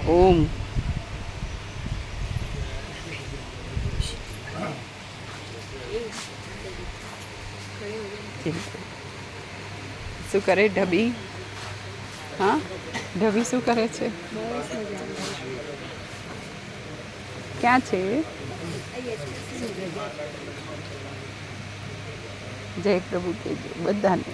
ઓમ. શું કરે ઢબી? હા, ઢબી શું કરે છે? ક્યાં છે? જય પ્રભુ કહેજો બધાને.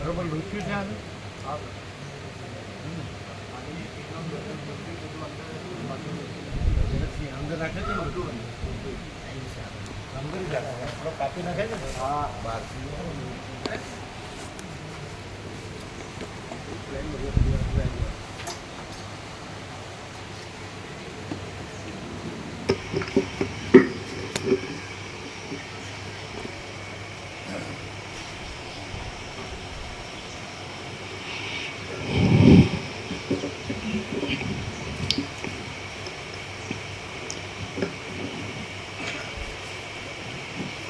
બરોબર લૂચ્યું છે અંદર રાખે છે અંદર જ રાખે કાપી નાખે છે હા બહાર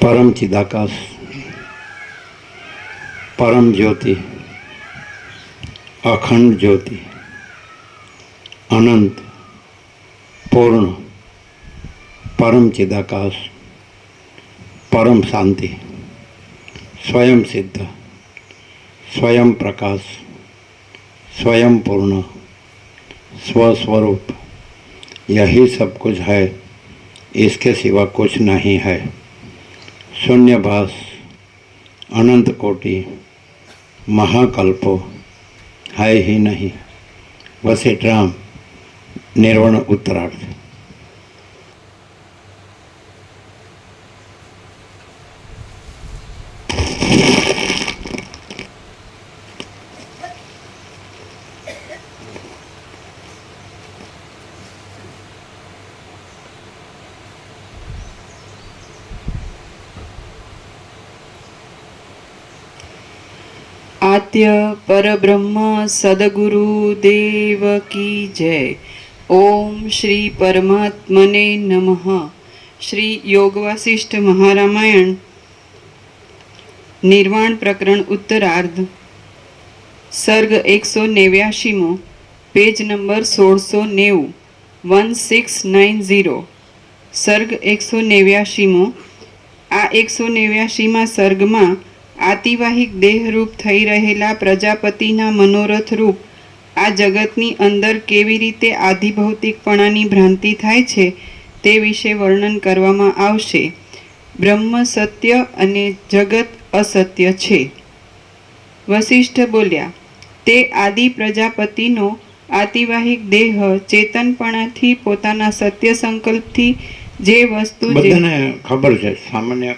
परम चिदाकाश, परम ज्योति, अखंड ज्योति, अनंत, पूर्ण, परम चिदाकाश, परम शांति, स्वयं सिद्ध, स्वयं प्रकाश, स्वयं पूर्ण, स्वस्वरूप, यही सब कुछ है, इसके सिवा कुछ नहीं है। शून्यभास, अनंत कोटि, महाकल्पो है ही नहीं। वसीट्राम, निर्वण उत्तरार्थ। आद्य परब्रह्म सदगुरु देव की जय। ओम श्री परमात्मने नमः। श्री योग वासिष्ठ महारामायण निर्वाण प्रकरण उत्तरार्ध सर्ग 189 पेज नंबर 1690 1690 सर्ग 189 આ 189માં સર્ગમાં આતિવાહિક દેહરૂપ થઈ રહેલા પ્રજાપતિના મનોરથ રૂપ આ જગતની અંદર કેવી રીતે આધિભૌતિકપણાની ભ્રાંતિ થાય છે તે વિશે વર્ણન કરવામાં આવશે. બ્રહ્મ સત્ય અને જગત અસત્ય છે. વસિષ્ઠ બોલ્યા, તે આદિ પ્રજાપતિનો આતિવાહિક દેહ ચેતનપણાથી પોતાના સત્ય સંકલ્પથી જે વસ્તુ બધાને ખબર છે, સામાન્ય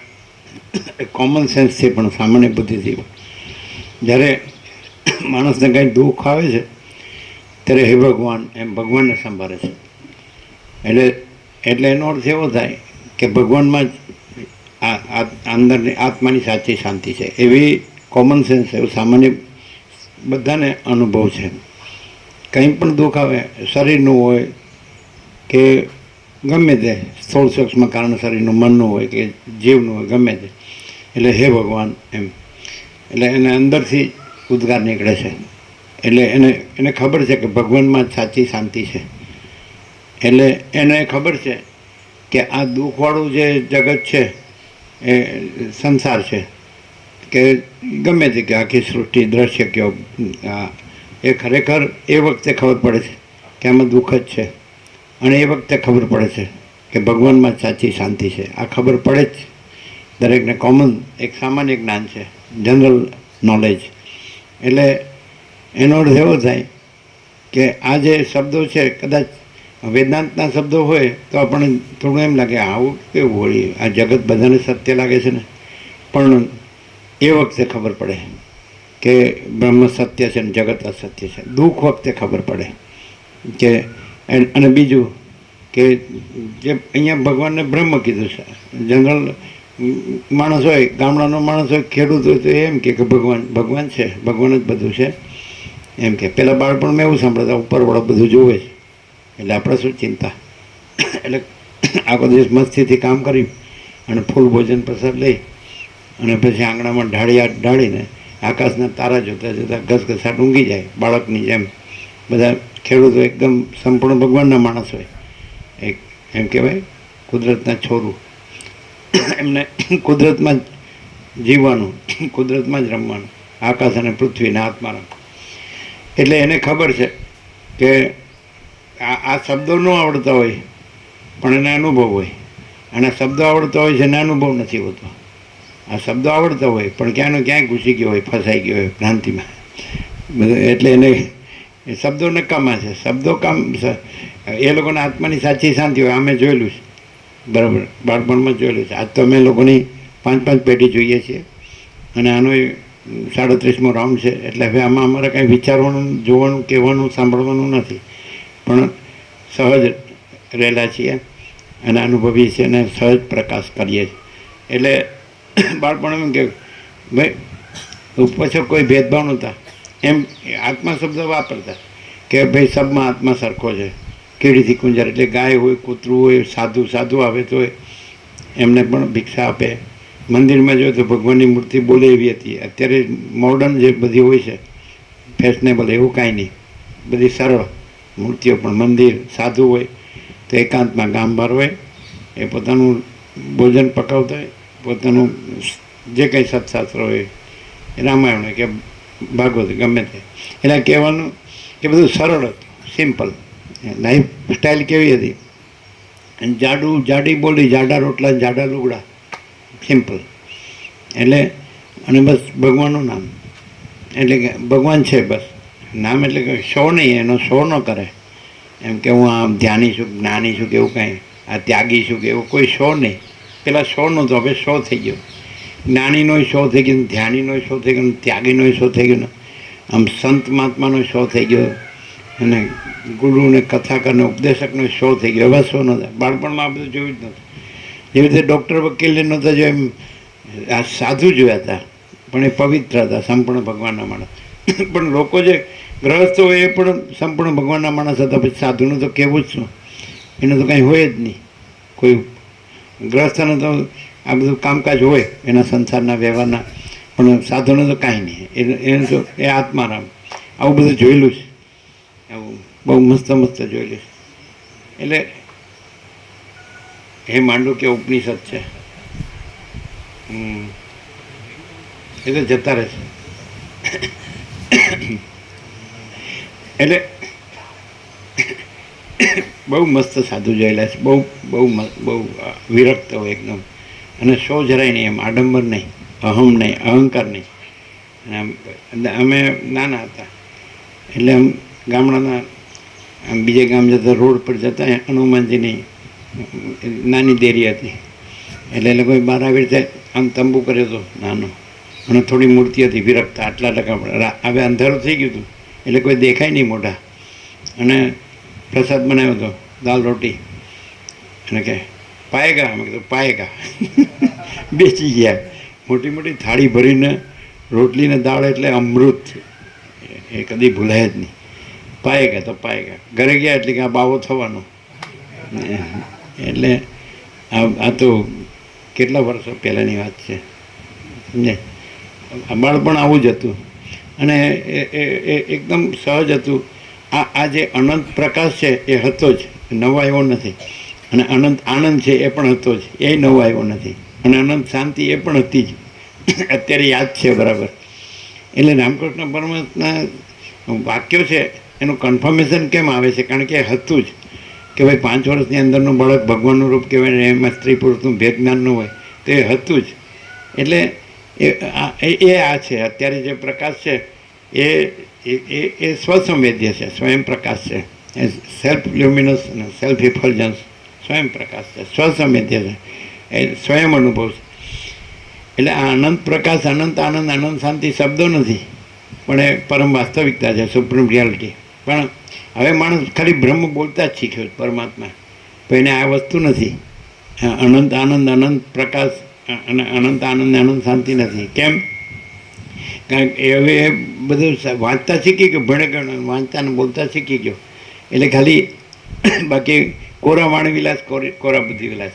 કોમન સેન્સથી પણ સામાન્ય બુદ્ધિથી જ્યારે માણસને કંઈ દુઃખ આવે છે ત્યારે હે ભગવાન એમ ભગવાનને સંભાળે છે. એટલે એનો અર્થ એવો થાય કે ભગવાનમાં જ અંદરની આત્માની સાચી શાંતિ છે. એવી કોમન સેન્સ, એવું સામાન્ય બધાને અનુભવ છે. કંઈ પણ દુઃખ આવે, શરીરનું હોય કે ગમે તે સ્થૂળ સૂક્ષ્મ કારણ શરીરનું, મનનું હોય કે જીવનું હોય, ગમે તે, એટલે હે ભગવાન એમ, એટલે એને અંદરથી ઉદ્ગાર નીકળે છે. એટલે એને ખબર છે કે ભગવાનમાં સાચી શાંતિ છે. એટલે એને ખબર છે કે આ દુઃખવાળું જે જગત છે એ સંસાર છે, કે ગમે તે કે આખી સૃષ્ટિ દ્રશ્ય કયો એ ખરેખર એ વખતે ખબર પડે છે કે આમાં દુઃખ જ છે, અને એ વખતે ખબર પડે છે કે ભગવાનમાં સાચી શાંતિ છે. આ ખબર પડે જ દરેકને. કોમન એક સામાન્ય જ્ઞાન છે, જનરલ નોલેજ. એટલે એનો અર્થ એવો થાય કે આ જે શબ્દો છે કદાચ વેદાંતના શબ્દો હોય તો આપણને થોડું એમ લાગે આવું કેવું હોય, આ જગત બધાને સત્ય લાગે છે ને. પણ એ વખતે ખબર પડે કે બ્રહ્મ સત્ય છે ને જગત અસત્ય છે. દુઃખ વખતે ખબર પડે કે. અને બીજું કે જે અહીંયા ભગવાનને બ્રહ્મ કીધું છે. જનરલ માણસ હોય, ગામડાનો માણસ હોય, ખેડૂત હોય તો એમ કે ભગવાન ભગવાન છે, ભગવાન જ બધું છે એમ કે. પહેલાં બાળપણમાં એવું સાંભળતા ઉપરવાળો બધું જોવે છે એટલે આપણે શું ચિંતા. એટલે આખો દિવસ મસ્તીથી કામ કરી અને ફૂલ ભોજન પ્રસાદ લઈ અને પછી આંગણામાં ઢાળીને આકાશના તારા જોતાં જોતાં ઘસઘસાટ ઊંઘી જાય બાળકની જેમ. બધા ખેડૂતો એકદમ સંપૂર્ણ ભગવાનના માણસ હોય, એક એમ કહેવાય કુદરતના છોરું. એમને કુદરતમાં જ જીવવાનું, કુદરતમાં જ રમવાનું, આકાશ અને પૃથ્વીને હાથમાં રાખવું. એટલે એને ખબર છે કે આ શબ્દો ન આવડતા હોય પણ એને અનુભવ હોય, અને શબ્દો આવડતા હોય છે એને અનુભવ નથી હોતો. આ શબ્દો આવડતા હોય પણ ક્યાંનો ક્યાંય ઘૂસી ગયો હોય, ફસાઈ ગયો હોય ભ્રાંતિમાં. એટલે એને એ શબ્દો નકામા છે. શબ્દો કામ, એ લોકોના આત્માની સાચી શાંતિ હોય. અમે જોયેલું છે, બરાબર, બાળપણમાં જોયેલું છે. આજ તો અમે લોકોની 5-5 પેઢી જોઈએ છીએ અને આનો 37મો રાઉન્ડ છે. એટલે હવે આમાં અમારે કાંઈ વિચારવાનું, જોવાનું, કહેવાનું, સાંભળવાનું નથી, પણ સહજ રહેલા છીએ અને અનુભવી છીએ અને સહજ પ્રકાશ કરીએ છીએ. એટલે બાળપણ એમ કે ભાઈ પાછળ કોઈ ભેદભાવ નહોતા, એમ આત્મા શબ્દ વાપરતા કે ભાઈ સબમાં આત્મા સરખો છે. કીડીથી કુંજર, એટલે ગાય હોય, કૂતરું હોય, સાધુ આવે તો એમને પણ ભિક્ષા આપે. મંદિરમાં જોઈએ તો ભગવાનની મૂર્તિ બોલે એવી હતી. અત્યારે મોડર્ન જે બધી હોય છે ફેશનેબલ, એવું કાંઈ નહીં, બધી સરળ મૂર્તિઓ. પણ મંદિર સાધુ હોય તો એકાંતમાં ગામભર હોય, એ પોતાનું ભોજન પકાવતા હોય, પોતાનું જે કંઈ સત્શાસ્ત્ર હોય, રામાયણ હોય કે ભાગવત ગમે તે. એટલે કહેવાનું કે બધું સરળ હતું, સિમ્પલ. લાઈફ સ્ટાઈલ કેવી હતી? જાડી બોલી, જાડા રોટલા, જાડા લુગડા, સિમ્પલ. એટલે અને બસ ભગવાનનું નામ, એટલે કે ભગવાન છે બસ. નામ એટલે કે શો નહીં, એનો શો ન કરે એમ કે હું આમ ધ્યાની છું, જ્ઞાની છું કે એવું કાંઈ, આ ત્યાગી છું કે એવું કોઈ શો નહીં. પેલા શો નહોતો, હવે શો થઈ ગયો. જ્ઞાનીનો શો થઈ ગયો, ધ્યાનીનો શો થઈ ગયો, ત્યાગીનો શો થઈ ગયો, આમ સંત મહાત્માનો શો થઈ ગયો, અને ગુરુને કથાકારને ઉપદેશકનો શો થઈ ગયો. હવે શો નહોતા. બાળપણમાં આ બધું જોયું જ નહોતું. જેવી રીતે ડૉક્ટર વકીલને નહોતા જો, એમ આ સાધુ જોયા હતા પણ એ પવિત્ર હતા, સંપૂર્ણ ભગવાનના માણસ. પણ લોકો જે ગ્રહસ્થ હોય એ પણ સંપૂર્ણ ભગવાનના માણસ હતા. પછી સાધુનું તો કહેવું જ શું, એનું તો કાંઈ હોય જ નહીં. કોઈ ગ્રહસ્થને તો આ બધું કામકાજ હોય એના સંસારના વ્યવહારના, પણ સાધુને તો કાંઈ નહીં. એને તો એ આત્મારામ. આવું બધું જોયેલું છે, આવું બહુ મસ્ત જોયેલું છે. એટલે હે માંડુક્ય ઉપનિષદ છે, એ તો જતા રહેશે. એટલે બહુ મસ્ત સાધુ જોયેલા છે, બહુ વિરક્ત હોય એકદમ, અને શો જરાય નહીં, એમ આડંબર નહીં, અહમ નહીં, અહંકાર નહીં. અને અમે નાના હતા એટલે આમ ગામડાના આમ બીજે ગામ જતા રોડ પર જતા હનુમાનજીની નાની દેરી હતી. એટલે એ લોકોએ બહાર આવી રીતે આમ તંબુ કર્યો હતો નાનો, અને થોડી મૂર્તિ હતી વિરક્ત. આટલા ટકા હવે અંધારું થઈ ગયું હતું એટલે કોઈ દેખાય નહીં મોઢા. અને પ્રસાદ બનાવ્યો હતો, દાલ રોટી, અને કે પાએગા, અમે કીધું પાએગા. બેસી ગયા. મોટી મોટી થાળી ભરીને રોટલી ને દાળ એટલે અમૃત, એ કદી ભૂલાય જ નહીં. પાએગા તો પાએગા. ઘરે ગયા એટલે કે આ બાવો થવાનો. એટલે આ તો કેટલા વર્ષો પહેલાંની વાત છે, સમજે. બાળપણ આવું જ હતું, અને એ એકદમ સહજ હતું. આ જે અનંત પ્રકાશ છે એ હતો જ, નવો આવ્યો નથી. અને અનંત આનંદ છે એ પણ હતો જ, એ નવો આવ્યો નથી. અને અનંત શાંતિ એ પણ હતી જ, અત્યારે યાદ છે બરાબર. એટલે રામકૃષ્ણ પરમહંસના વાક્યો છે એનું કન્ફર્મેશન કેમ આવે છે? કારણ કે હતું જ કે ભાઈ 5 વર્ષની અંદરનું બાળક ભગવાનનું રૂપ કહેવાય ને એમાં સ્ત્રી પુરુષનું ભેદ જ્ઞાન ન હોય તો એ હતું જ. એટલે એ આ છે અત્યારે જે પ્રકાશ છે એ સ્વસંવેદ્ય છે, સ્વયં પ્રકાશ છે, એ સેલ્ફ લ્યુમિનસ અને સેલ્ફ ઇફલ્જન્સ સ્વયં પ્રકાશ છે, સ્વસંવેદ્ય છે, એ સ્વયં અનુભવ છે. એટલે આ અનંત પ્રકાશ, અનંત આનંદ, અનંત શાંતિ શબ્દો નથી, પણ એ પરમ વાસ્તવિકતા છે, સુપ્રીમ રિયાલિટી. પણ હવે માણસ ખાલી બ્રહ્મ બોલતા જ શીખ્યો પરમાત્મા, પણ એને આ વસ્તુ નથી. અનંત આનંદ, અનંત પ્રકાશ અને અનંત આનંદ, અનંત શાંતિ નથી. કેમ? કારણ કે હવે એ બધું વાંચતા શીખી ગયો, ભણે ગયો, વાંચતા ને બોલતા શીખી ગયો. એટલે ખાલી બાકી કોરા વાણી વિલાસ, કોરા બુદ્ધિ વિલાસ.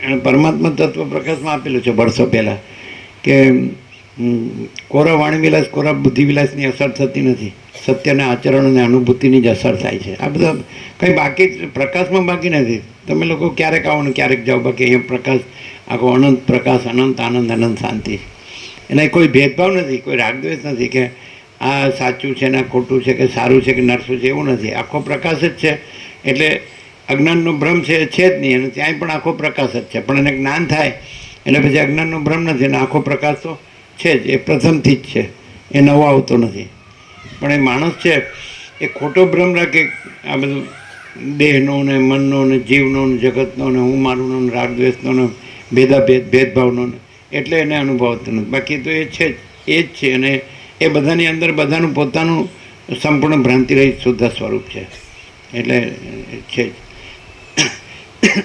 અને પરમાત્મા તત્વ પ્રકાશમાં આપેલું છે વર્ષો પહેલાં કે કોરા વાણી વિલાસ, કોરા બુદ્ધિ વિલાસની અસર થતી નથી, સત્યના આચરણ અને અનુભૂતિની જ અસર થાય છે. આ બધા કંઈ બાકી પ્રકાશમાં બાકી નથી. તમે લોકો ક્યારેક આવો ને ક્યારેક જાઓ, બાકી અહીંયા પ્રકાશ આખો અનંત પ્રકાશ, અનંત આનંદ, અનંત શાંતિ. એને કોઈ ભેદભાવ નથી, કોઈ રાગદ્વેષ નથી કે આ સાચું છે ને ખોટું છે, કે સારું છે કે નરસું છે, એવું નથી. આખો પ્રકાશ જ છે. એટલે અજ્ઞાનનો ભ્રમ છે એ છે જ નહીં, અને ત્યાંય પણ આખો પ્રકાશ જ છે. પણ એને જ્ઞાન થાય એટલે પછી અજ્ઞાનનો ભ્રમ નથી, અને આખો પ્રકાશ તો છે જ, એ પ્રથમથી જ છે, એ નવો આવતો નથી. પણ એ માણસ છે એ ખોટો ભ્રમ રાખે આ બધું દેહનો ને મનનો ને જીવનો ને જગતનો ને હું મારુંનો ને રાગદ્વેષનો ને ભેદભાવનો ને, એટલે એને અનુભવતો નથી. બાકી તો એ છે જ, એ જ છે. અને એ બધાની અંદર બધાનું પોતાનું સંપૂર્ણ ભ્રાંતિરહિત શુદ્ધ સ્વરૂપ છે. એટલે છે જ.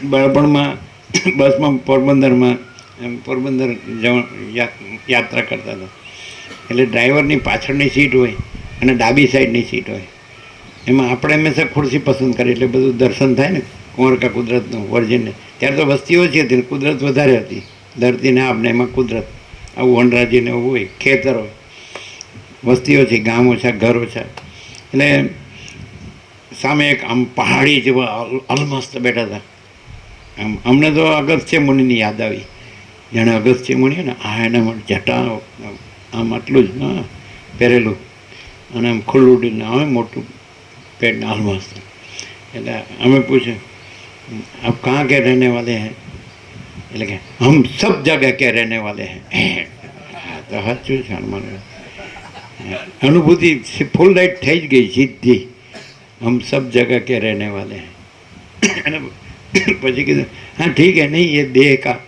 બાળપણમાં બસમાં પોરબંદર યાત્રા કરતા હતા. એટલે ડ્રાઈવરની પાછળની સીટ હોય અને ડાબી સાઈડની સીટ હોય. એમાં આપણે હંમેશા ખુરશી પસંદ કરીએ એટલે બધું દર્શન થાય ને કુંવરકા કુદરતનું, વર્જિનને. ત્યારે તો વસ્તી ઓછી હતી, કુદરત વધારે હતી. ધરતીને આપને એમાં કુદરત, આવું વનરાજીને એવું હોય, ખેતર હોય, વસ્તી ઓછી, ગામ ઓછા, ઘર ઓછા. એટલે સામે એક આમ પહાડી જેવા અલમસ્ત બેઠા હતા. આમ અમને તો અગસ્ત્ય મુનિની યાદ આવી. જાણે અગસ્ત્ય મુનિ ને આ એના જટા આમ આટલું જ પહેરેલું અને આમ ખુલ્લું ઉડીને આવે, મોટું પેટ અલમસ્ત. એટલે અમે પૂછ્યું આપ કहाँ के रहने वाले हैं? એટલે કે હમ સબ જગહ કે રહેને વાલે હૈ. તો સાચું છે. અનુભૂતિ ફૂલ લાઈટ થઈ જ ગઈ સીધી. હમ સબ જગહ કે રહેને વાલે હૈ. અને પછી કીધું હા ઠીક હે, નહીં એ દેહ કા.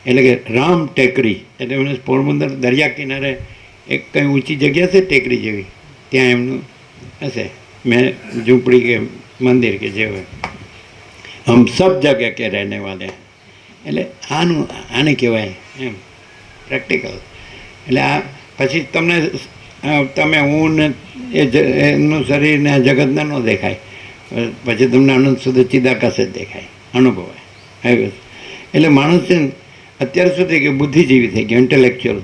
એટલે કે રામ ટેકરી, એટલે એમને પોરબંદર દરિયા કિનારે એક કંઈ ઊંચી જગ્યા છે ટેકરી જેવી, ત્યાં એમનું હશે મેં ઝૂંપડી કે મંદિર કે જે હોય. હમ સબ જગહ કે રહેને વાલે. એટલે આને કહેવાય એમ પ્રેક્ટિકલ. એટલે આ પછી તમે હું ને એમનું શરીર ને આ જગતના ન દેખાય, પછી તમને અનંત સુધી ચિદાકાશ જ દેખાય, અનુભવાય. આવી વસ્તુ. એટલે માણસ છે ને અત્યારે શું થઈ ગયું, બુદ્ધિજીવી થઈ ગયો, ઇન્ટેલેક્ચ્યુઅલ.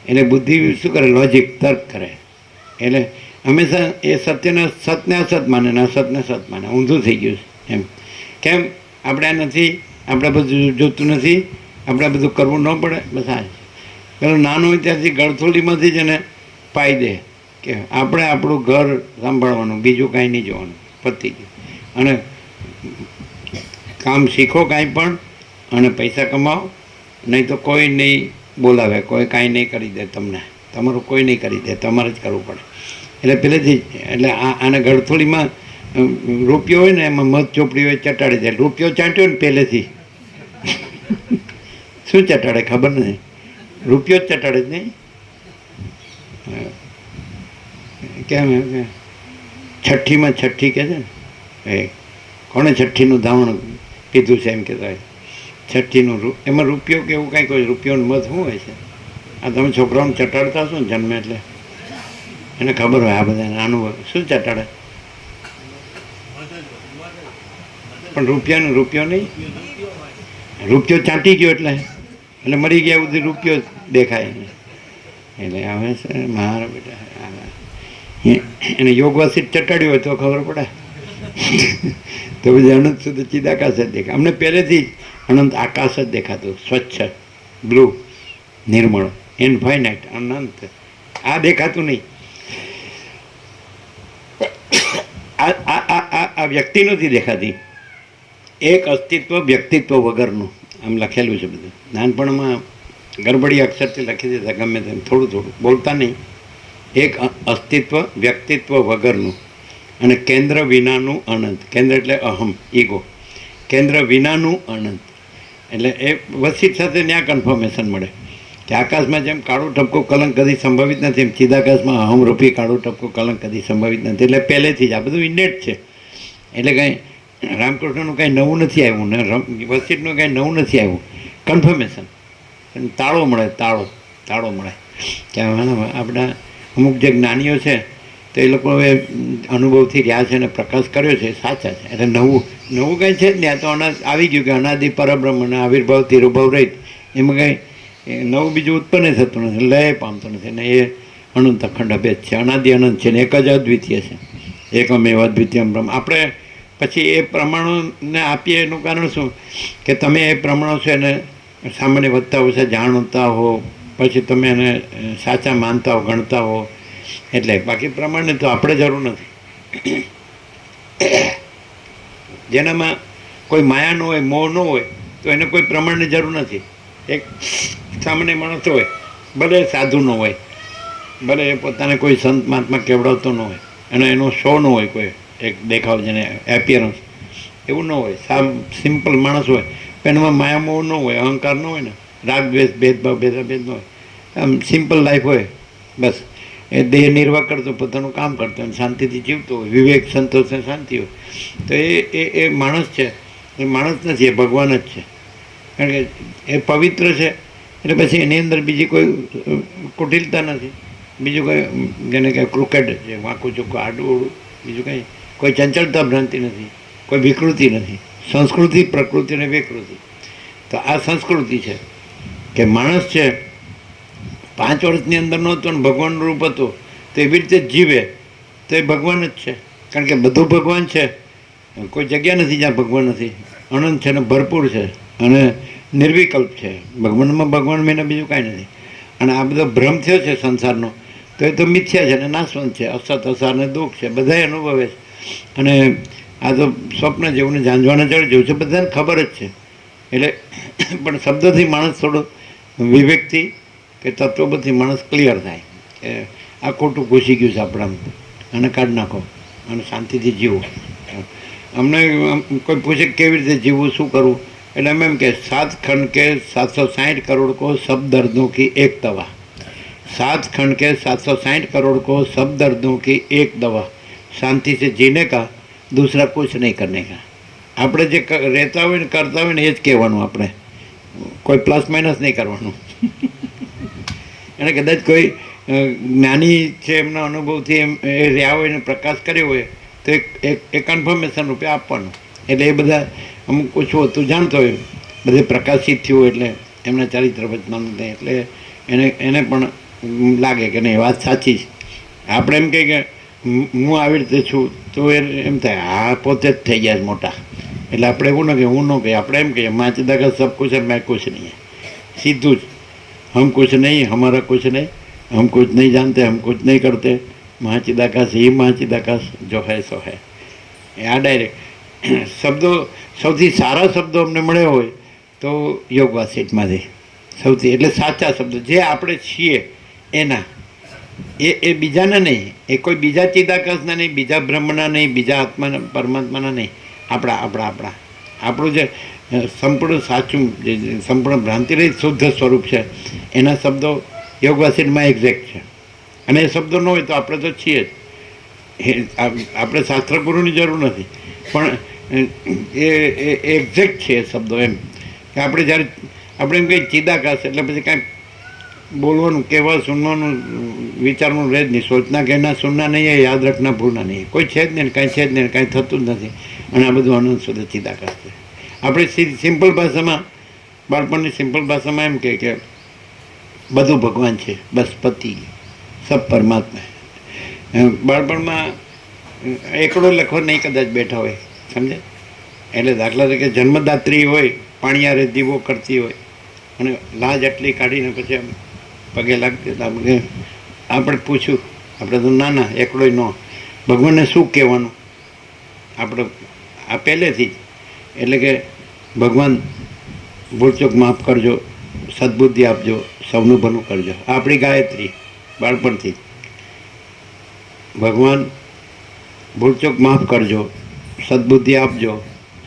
એટલે બુદ્ધિ શું કરે? લોજિક, તર્ક કરે. એટલે હંમેશા એ સત્યને અસત માને ને અસતને સત માને. ઊંધું થઈ ગયું છે એમ. કેમ? આપણે આ નથી, આપણે બધું જોતું નથી, આપણે બધું કરવું ન પડે. બસ આ પેલો નાનો હોય ત્યારથી ગળથોલીમાંથી જ એને પાઈ દે કે આપણે આપણું ઘર સંભાળવાનું, બીજું કાંઈ નહીં જોવાનું, પતી ગયું. અને કામ શીખો કાંઈ પણ અને પૈસા કમાઓ, નહીં તો કોઈ નહીં બોલાવે, કોઈ કાંઈ નહીં કરી દે તમને, તમારું કોઈ નહીં કરી દે, તમારે જ કરવું પડે. એટલે પહેલેથી જ એટલે આને ગળથોલીમાં રૂપિયો હોય ને એમાં મધ ચોપડી હોય ચટાડી દે. રૂપિયો ચાટ્યો ને પહેલેથી શું ચટાડે ખબર નથી, રૂપિયો જ ચટાડે જ નહીં. કેમ છઠ્ઠીમાં છઠ્ઠી કહે છે ને, એ કોણે છઠ્ઠીનું ધાવણ કીધું છે એમ કહેતા હોય. છઠ્ઠીનું એમાં રૂપિયો કે એવું કાંઈક હોય, રૂપિયોનું મધ શું હોય છે? આ તમે છોકરાઓને ચટાડતા હશો ને જન્મે એટલે એને ખબર હોય આ બધા નાનું શું ચટાડે. પણ રૂપિયો નહીં, રૂપિયો ચાંટી ગયો એટલે મરી ગયા સુધી રૂપિયો દેખાય. એટલે હવે છે મારા બેટા એને યોગવાસી ચટાડ્યું હોય તો ખબર પડે. તો પછી અનંત સુધી ચિદાકાશ જ દેખાય. અમને પહેલેથી જ અનંત આકાશ જ દેખાતું, સ્વચ્છ બ્લુ નિર્મળ. ઇન્ફાઇનાઇટ, અનંત. આ દેખાતું નહીં. આ વ્યક્તિ નથી દેખાતી. એક અસ્તિત્વ વ્યક્તિત્વ વગરનું આમ લખેલું છે બધું. નાનપણમાં ગરબડી અક્ષરથી લખી દેતા ગમે તેમ થોડું થોડું બોલતા નહીં. એક અસ્તિત્વ વ્યક્તિત્વ વગરનું અને કેન્દ્ર વિનાનું અનંત. કેન્દ્ર એટલે અહમ, ઈગો. કેન્દ્ર વિનાનું અનંત એટલે એ વસીત સાથે ત્યાં કન્ફર્મેશન મળે કે આકાશમાં જેમ કાળું ટપકું કલંક કદી સંભવિત નથી, એમ ચિદાકાશમાં અહમરૂપી કાળું ટપકું કલંક કદી સંભવિત નથી. એટલે પહેલેથી જ આ બધું ઇન્નેટ છે. એટલે કાંઈ રામકૃષ્ણનું કાંઈ નવું નથી આવ્યું ને વસીતનું કાંઈ નવું નથી આવ્યું. કન્ફર્મેશન, તાળો મળે, તાળો મળે કે આપણા અમુક જે જ્ઞાનીઓ છે તો એ લોકો હવે અનુભવથી રહ્યા છે અને પ્રકાશ કર્યો છે, સાચા છે. એટલે નવું કંઈ છે જ નહીં. આ તો આવી ગયું કે અનાદિ પરબ્રહ્મને આવિર્ભાવ તિરુભાવ રહી, એમાં કંઈ નવું બીજું ઉત્પન્ન થતું નથી, લય પામતું નથી. અને એ અનંત અખંડ અભેદ છે, અનાદિ અનંત છે ને એક જ અદ્વિતીય છે. એકમેવ અદ્વિતીય બ્રહ્મ. આપણે પછી એ પ્રમાણોને આપીએ એનું કારણ શું કે તમે એ પ્રમાણો છે એને સામાન્ય વધતા ઓછા જાણતા હો, પછી તમે એને સાચા માનતા હો, ગણતા હો. એટલે બાકી પ્રમાણને તો આપણે જરૂર નથી. જેનામાં કોઈ માયા ન હોય, મોહ ન હોય તો એને કોઈ પ્રમાણની જરૂર નથી. એક સામાન્ય માણસ હોય, ભલે સાધુ ન હોય, ભલે એ પોતાને કોઈ સંત મહાત્મા કેવડાવતો ન હોય અને એનો શો ન હોય, કોઈ એક દેખાવ જેને એપિયરન્સ એવું ન હોય, સિમ્પલ માણસ હોય, એનામાં માયા મોહ ન હોય, અહંકાર ન હોય ને, રાગ દ્વેષ ભેદભાવ ભેદાભેદ ન હોય, આમ સિમ્પલ લાઈફ હોય. બસ એ દેહ નિર્વાહ કરતો, પોતાનું કામ કરતો અને શાંતિથી જીવતો હોય, વિવેક સંતોષ અને શાંતિ હોય. તો એ માણસ છે. એ માણસ નથી, એ ભગવાન જ છે. કારણ કે એ પવિત્ર છે. એટલે પછી એની અંદર બીજી કોઈ કુટિલતા નથી, બીજું કંઈ જેને કંઈ ક્રુકેડ છે, વાંકું ચોખ્ખું આડું ઓળું, બીજું કંઈ કોઈ ચંચળતા ભ્રાંતિ નથી, કોઈ વિકૃતિ નથી. સંસ્કૃતિ, પ્રકૃતિ અને વિકૃતિ. તો આ સંસ્કૃતિ છે કે માણસ છે 5 વર્ષની અંદર નહોતો ને ભગવાનનું રૂપ હતો, તો એવી રીતે જ જીવે તો એ ભગવાન જ છે. કારણ કે બધું ભગવાન છે, કોઈ જગ્યા નથી જ્યાં ભગવાન નથી. અનંત છે ને ભરપૂર છે અને નિર્વિકલ્પ છે. ભગવાનમાં ભગવાન મેં બીજું કાંઈ નથી. અને આ બધો ભ્રમ થયો છે સંસારનો, તો એ તો મિથ્યા છે ને નાશવંત છે. અસત અસાર ને દુઃખ છે, બધાએ અનુભવે છે. અને આ તો સ્વપ્ન જેવું ને ઝાંઝવાના ચડી જેવું છે, બધાને ખબર જ છે. એટલે પણ શબ્દથી માણસ થોડો વિવેકથી કે તત્વબદ્ધથી માણસ ક્લિયર થાય કે આ ખોટું ઘૂસી ગયું છે આપણામાં, અને કાઢી નાખો અને શાંતિથી જીવો. અમને કોઈ પૂછે કેવી રીતે જીવવું, શું કરવું, એટલે અમે એમ કે 7 खंड के 760 करोड़ को सब दर्दों की एक दवा. 7 खंड के 760 करोड़ को सब दर्दों की एक दवा. शांति से जीने का, दूसरा कुछ नहीं करने का. આપણે જે રહેતા હોય ને કરતા હોય ને એ જ કહેવાનું. આપણે કોઈ પ્લસ માઇનસ નહીં કરવાનું. એને કદાચ કોઈ જ્ઞાની છે, એમના અનુભવથી એમ એ રહ્યા હોય ને પ્રકાશ કર્યો હોય તો એક કન્ફર્મેશન રૂપે આપવાનું. એટલે એ બધા અમુક ઓછું હતું જાણતો હોય, બધે પ્રકાશિત થયું એટલે એમના ચારિત્ર વચનાનું થાય. એટલે એને પણ લાગે કે નહીં વાત સાચી છે. આપણે એમ કહીએ કે હું આવી રીતે છું તો એમ થાય હા પોતે જ થઈ ગયા મોટા. એટલે આપણે એવું ન કહીએ, હું ન કહીએ, આપણે એમ કહીએ માચ દગા સબ કુછ મેં કુછ નહીં. સીધું જ हम कुछ नहीं, हमारा कुछ नहीं, हम कुछ नहीं जानते, हम कुछ नहीं करते, महाचिदाकाश ही महाचिदाकाश जो है સો है. આ ડાયરેક્ટ શબ્દો સૌથી સારા શબ્દો અમને મળ્યા હોય તો યોગ વાસિટમાંથી સૌથી, એટલે સાચા શબ્દો જે આપણે છીએ એના, એ બીજાના નહીં, એ કોઈ બીજા ચિદાકાશના નહીં, બીજા બ્રહ્મના નહીં, બીજા આત્માના પરમાત્માના નહીં, આપણું જે સંપૂર્ણ સાચું, જે સંપૂર્ણ ભ્રાંતિરહિત શુદ્ધ સ્વરૂપ છે એના શબ્દો યોગ વાસિટમાં એક્ઝેક્ટ છે. અને એ શબ્દો ન હોય તો આપણે તો છીએ જ. આપણે શાસ્ત્રગુરુની જરૂર નથી, પણ એ એક્ઝેક્ટ છે એ શબ્દો. એમ કે આપણે જ્યારે આપણે એમ કંઈ ચિદાકાશ એટલે પછી કાંઈ બોલવાનું, કહેવા, સુનવાનું, વિચારવાનું રહે જ નહીં. સોચના કહેના સુનના નહીં, એ યાદ રાખના ભૂલના નહીં. કોઈ છે જ નહીં, કાંઈ છે જ નહીં, કાંઈ થતું જ નથી. અને આ બધું અનંત શુદ્ધ ચિદાકાશ છે. આપણે સિમ્પલ ભાષામાં, બાળપણની સિમ્પલ ભાષામાં એમ કે બધું ભગવાન છે, બસ પતિ સબ પરમાત્મા. બાળપણમાં એકડો લખવા નહીં કદાચ બેઠા હોય, સમજે. એટલે દાખલા તરીકે જન્મદાત્રી હોય, પાણીયારે દીવો કરતી હોય અને લાજ આટલી કાઢીને પછી આમ પગે લાગતી આપણે પૂછ્યું, આપણે તો નાના એકડો ન, ભગવાનને શું કહેવાનું આપણે આ પહેલેથી જ, એટલે કે ભગવાન ભૂલચૂક માફ કરજો, સદબુદ્ધિ આપજો, સૌનું ભલું કરજો. આપણી ગાયત્રી બાળપણથી ભગવાન ભૂલચૂક માફ કરજો, સદબુદ્ધિ આપજો,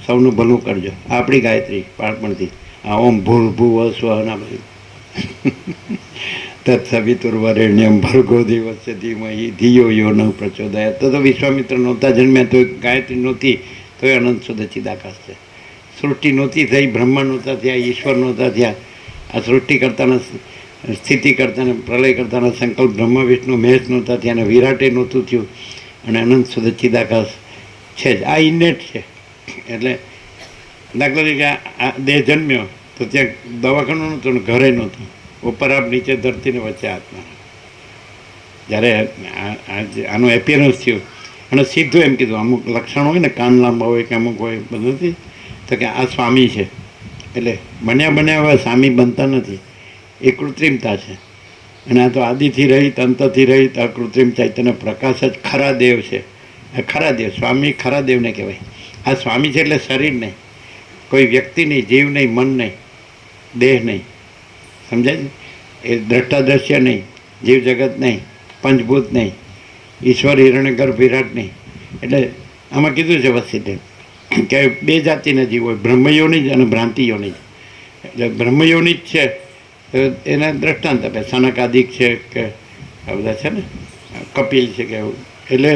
સૌનું ભલું કરજો. આપણી ગાયત્રી બાળપણથી. આ ઓમ ભૂલ ભૂ સ્વ ના બધું તત્સવિતુર્વરેણ્યમ ભર્ગો દેવસ્ય ધીમહિ ધિયો યો ન પ્રચોદયાત. તો વિશ્વામિત્ર નહોતા જન્મ્યા તો ગાયત્રી નહોતી, તો એ અનંત શુદ્ધ ચિદાકાશ છે. સૃષ્ટિ નહોતી થઈ, બ્રહ્મા નહોતા થયા, ઈશ્વર નહોતા થયા. આ સૃષ્ટિ કરતાના, સ્થિતિ કરતાને, પ્રલય કરતાના સંકલ્પ બ્રહ્મા વિષ્ણુ મહેશ નહોતા થયા, અને વિરાટે નહોતું થયું, અને અનંત શુદ્ધ ચિદાકાશ છે જ. આ ઇનેટ છે. એટલે દાખલા તરીકે આ દેહ જન્મ્યો તો ત્યાં દવાખાનું નહોતું ને ઘરે નહોતું, ઉપર આપ નીચે ધરતીને વચ્ચે આત્મા. જ્યારે આનું એપિયરન્સ થયું અને સીધું એમ કીધું, અમુક લક્ષણ હોય ને, કાન લાંબા હોય કે અમુક હોય, બધું નથી, તો કે આ સ્વામી છે. એટલે બન્યા હવે સ્વામી બનતા નથી, એ કૃત્રિમતા છે. અને આ તો આદિથી રહિત, અંતથી રહિત, અકૃત્રિમ ચૈતન્ય પ્રકાશ જ ખરા દેવ છે. ખરા દેવ, સ્વામી ખરા દેવને કહેવાય. આ સ્વામી છે એટલે શરીર નહીં, કોઈ વ્યક્તિ નહીં, જીવ નહીં, મન નહીં, દેહ નહીં, સમજાય છે? એ દ્રષ્ટાદ્રશ્ય નહીં, જીવ જગત નહીં, પંચભૂત નહીં, ઈશ્વર હિરણ્ય ગર્ભ વિરાટ નહીં. એટલે આમાં કીધું છે વસ્તી કે બે જાતિના જીવ હોય, બ્રહ્મયોની જ અને ભ્રાંતિયોની જ. એટલે બ્રહ્મયોની જ છે એના દ્રષ્ટાંત આપે, સનકાદિક છે કે આ બધા છે ને, કપિલ છે કે એવું. એટલે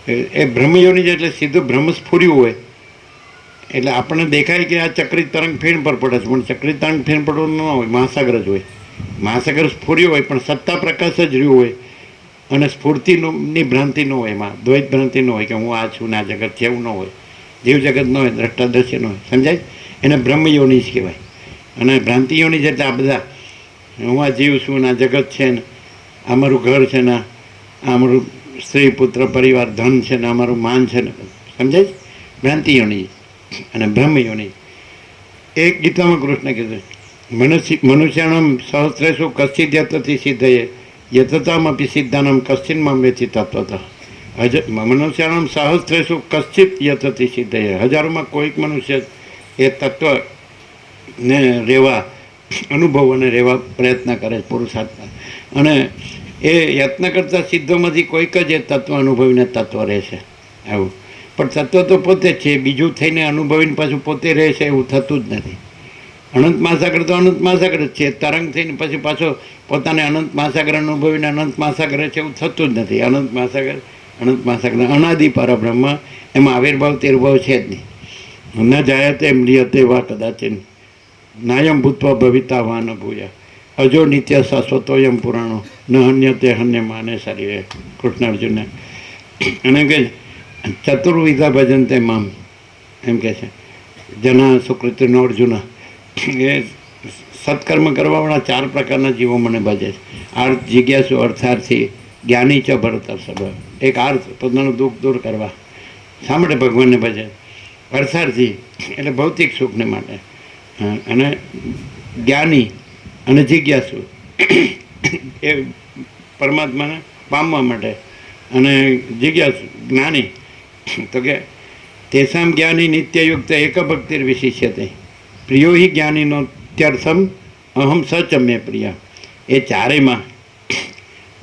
એ બ્રહ્મયોની જ, એટલે સીધું બ્રહ્મ સ્ફુર્યું હોય. એટલે આપણને દેખાય કે આ ચક્રી તરંગ ફેણ પર પડે છે, પણ ચક્રી તરંગ ફેણ પડવું ન હોય, મહાસાગર જ હોય. મહાસાગર સ્ફુર્યું હોય, પણ સત્તા પ્રકાશ જ રહ્યું હોય, અને સ્ફૂર્તિની ભ્રાંતિ ન હોય, એમાં દ્વૈત ભ્રાંતિ ન હોય કે હું આ છું ને આ જગત છે, એવું ન હોય. જીવ જગત ન હોય, દ્રષ્ટાદ્રશ્ય ન હોય, સમજાય? એને બ્રહ્મયોની જ કહેવાય. અને ભ્રાંતિયોની એટલે આ બધા, હું આ જીવ છું ને આ જગત છે ને, આ મારું ઘર છે ને, આ મારું સ્ત્રી પુત્ર પરિવાર ધન છે ને, અમારું માન છે ને, સમજાય? ભ્રાંતિયોની અને બ્રહ્મયોની. એક ગીતામાં કૃષ્ણ કીધું, મનુષ્યાણમ સહસ્રેષુ કશ્ચિદ યતતિ સિદ્ધયે યતતામપી સિદ્ધાનમ કશ્ચિન્માં વેચી તત્વતઃ. મનુષ્યાણમ સહસ્રેષુ કશ્ચિત યતતિ સિદ્ધયે. હજારોમાં કોઈક મનુષ્ય એ તત્વને રહેવા, અનુભવ અને રહેવા પ્રયત્ન કરે છે, પુરુષાર્થ. અને એ યત્ન કરતા સિદ્ધોમાંથી કોઈક જ એ તત્વ અનુભવીને તત્વ રહેશે. આવું પણ તત્વ તો પોતે જ છે, બીજું થઈને અનુભવીને પાછું પોતે રહે છે, એવું થતું જ નથી. અનંત મહાસાગર તો અનંત મહાસાગર જ છે, તરંગ થઈને પછી પાછો પોતાને અનંત મહાસાગર અનુભવીને અનંત મહાસાગર છે, એવું થતું જ નથી. અનંત મહાસાગર અનાદિ પરબ્રહ્મ, એમાં આવિર્ભાવ તિર્ભાવ છે જ નહીં. ન જાયતે મ્રિયતે વા કદાચિન નાયમ ભૂતવા ભવિતા વા ન ભૂયા અજો નિત્ય શાશ્વતોયમ પુરાણો ન હન્યતે હન્ય માને શરીરે. કૃષ્ણ અર્જુનને અને કે ચતુર્વિધા ભજનતે મામ, એમ કે છે જના સુકૃતિનો અર્જુન. એ સત્કર્મ કરવાવાળા 4 પ્રકારના જીવો મને ભજે છે. આર્થ, જિજ્ઞાસુ, અર્થાર્થી, જ્ઞાની ચ ભરતર્ષભ. એક આર્થ, પોતાનું દુઃખ દૂર કરવા, શા માટે ભગવાનને ભજે? અર્થાર્થી એટલે ભૌતિક સુખને માટે, અને જ્ઞાની અને જિજ્ઞાસુ એ પરમાત્માને પામવા માટે, અને જિજ્ઞાસુ જ્ઞાની તો કે તેસામ જ્ઞાની નિત્યયુક્ત એક ભક્તિર વિશિષ્યતે પ્રિયો હિ જ્ઞાનીનો ત્યર્થમ અહમ સચમ્ય પ્રિય. એ ચારેયમાં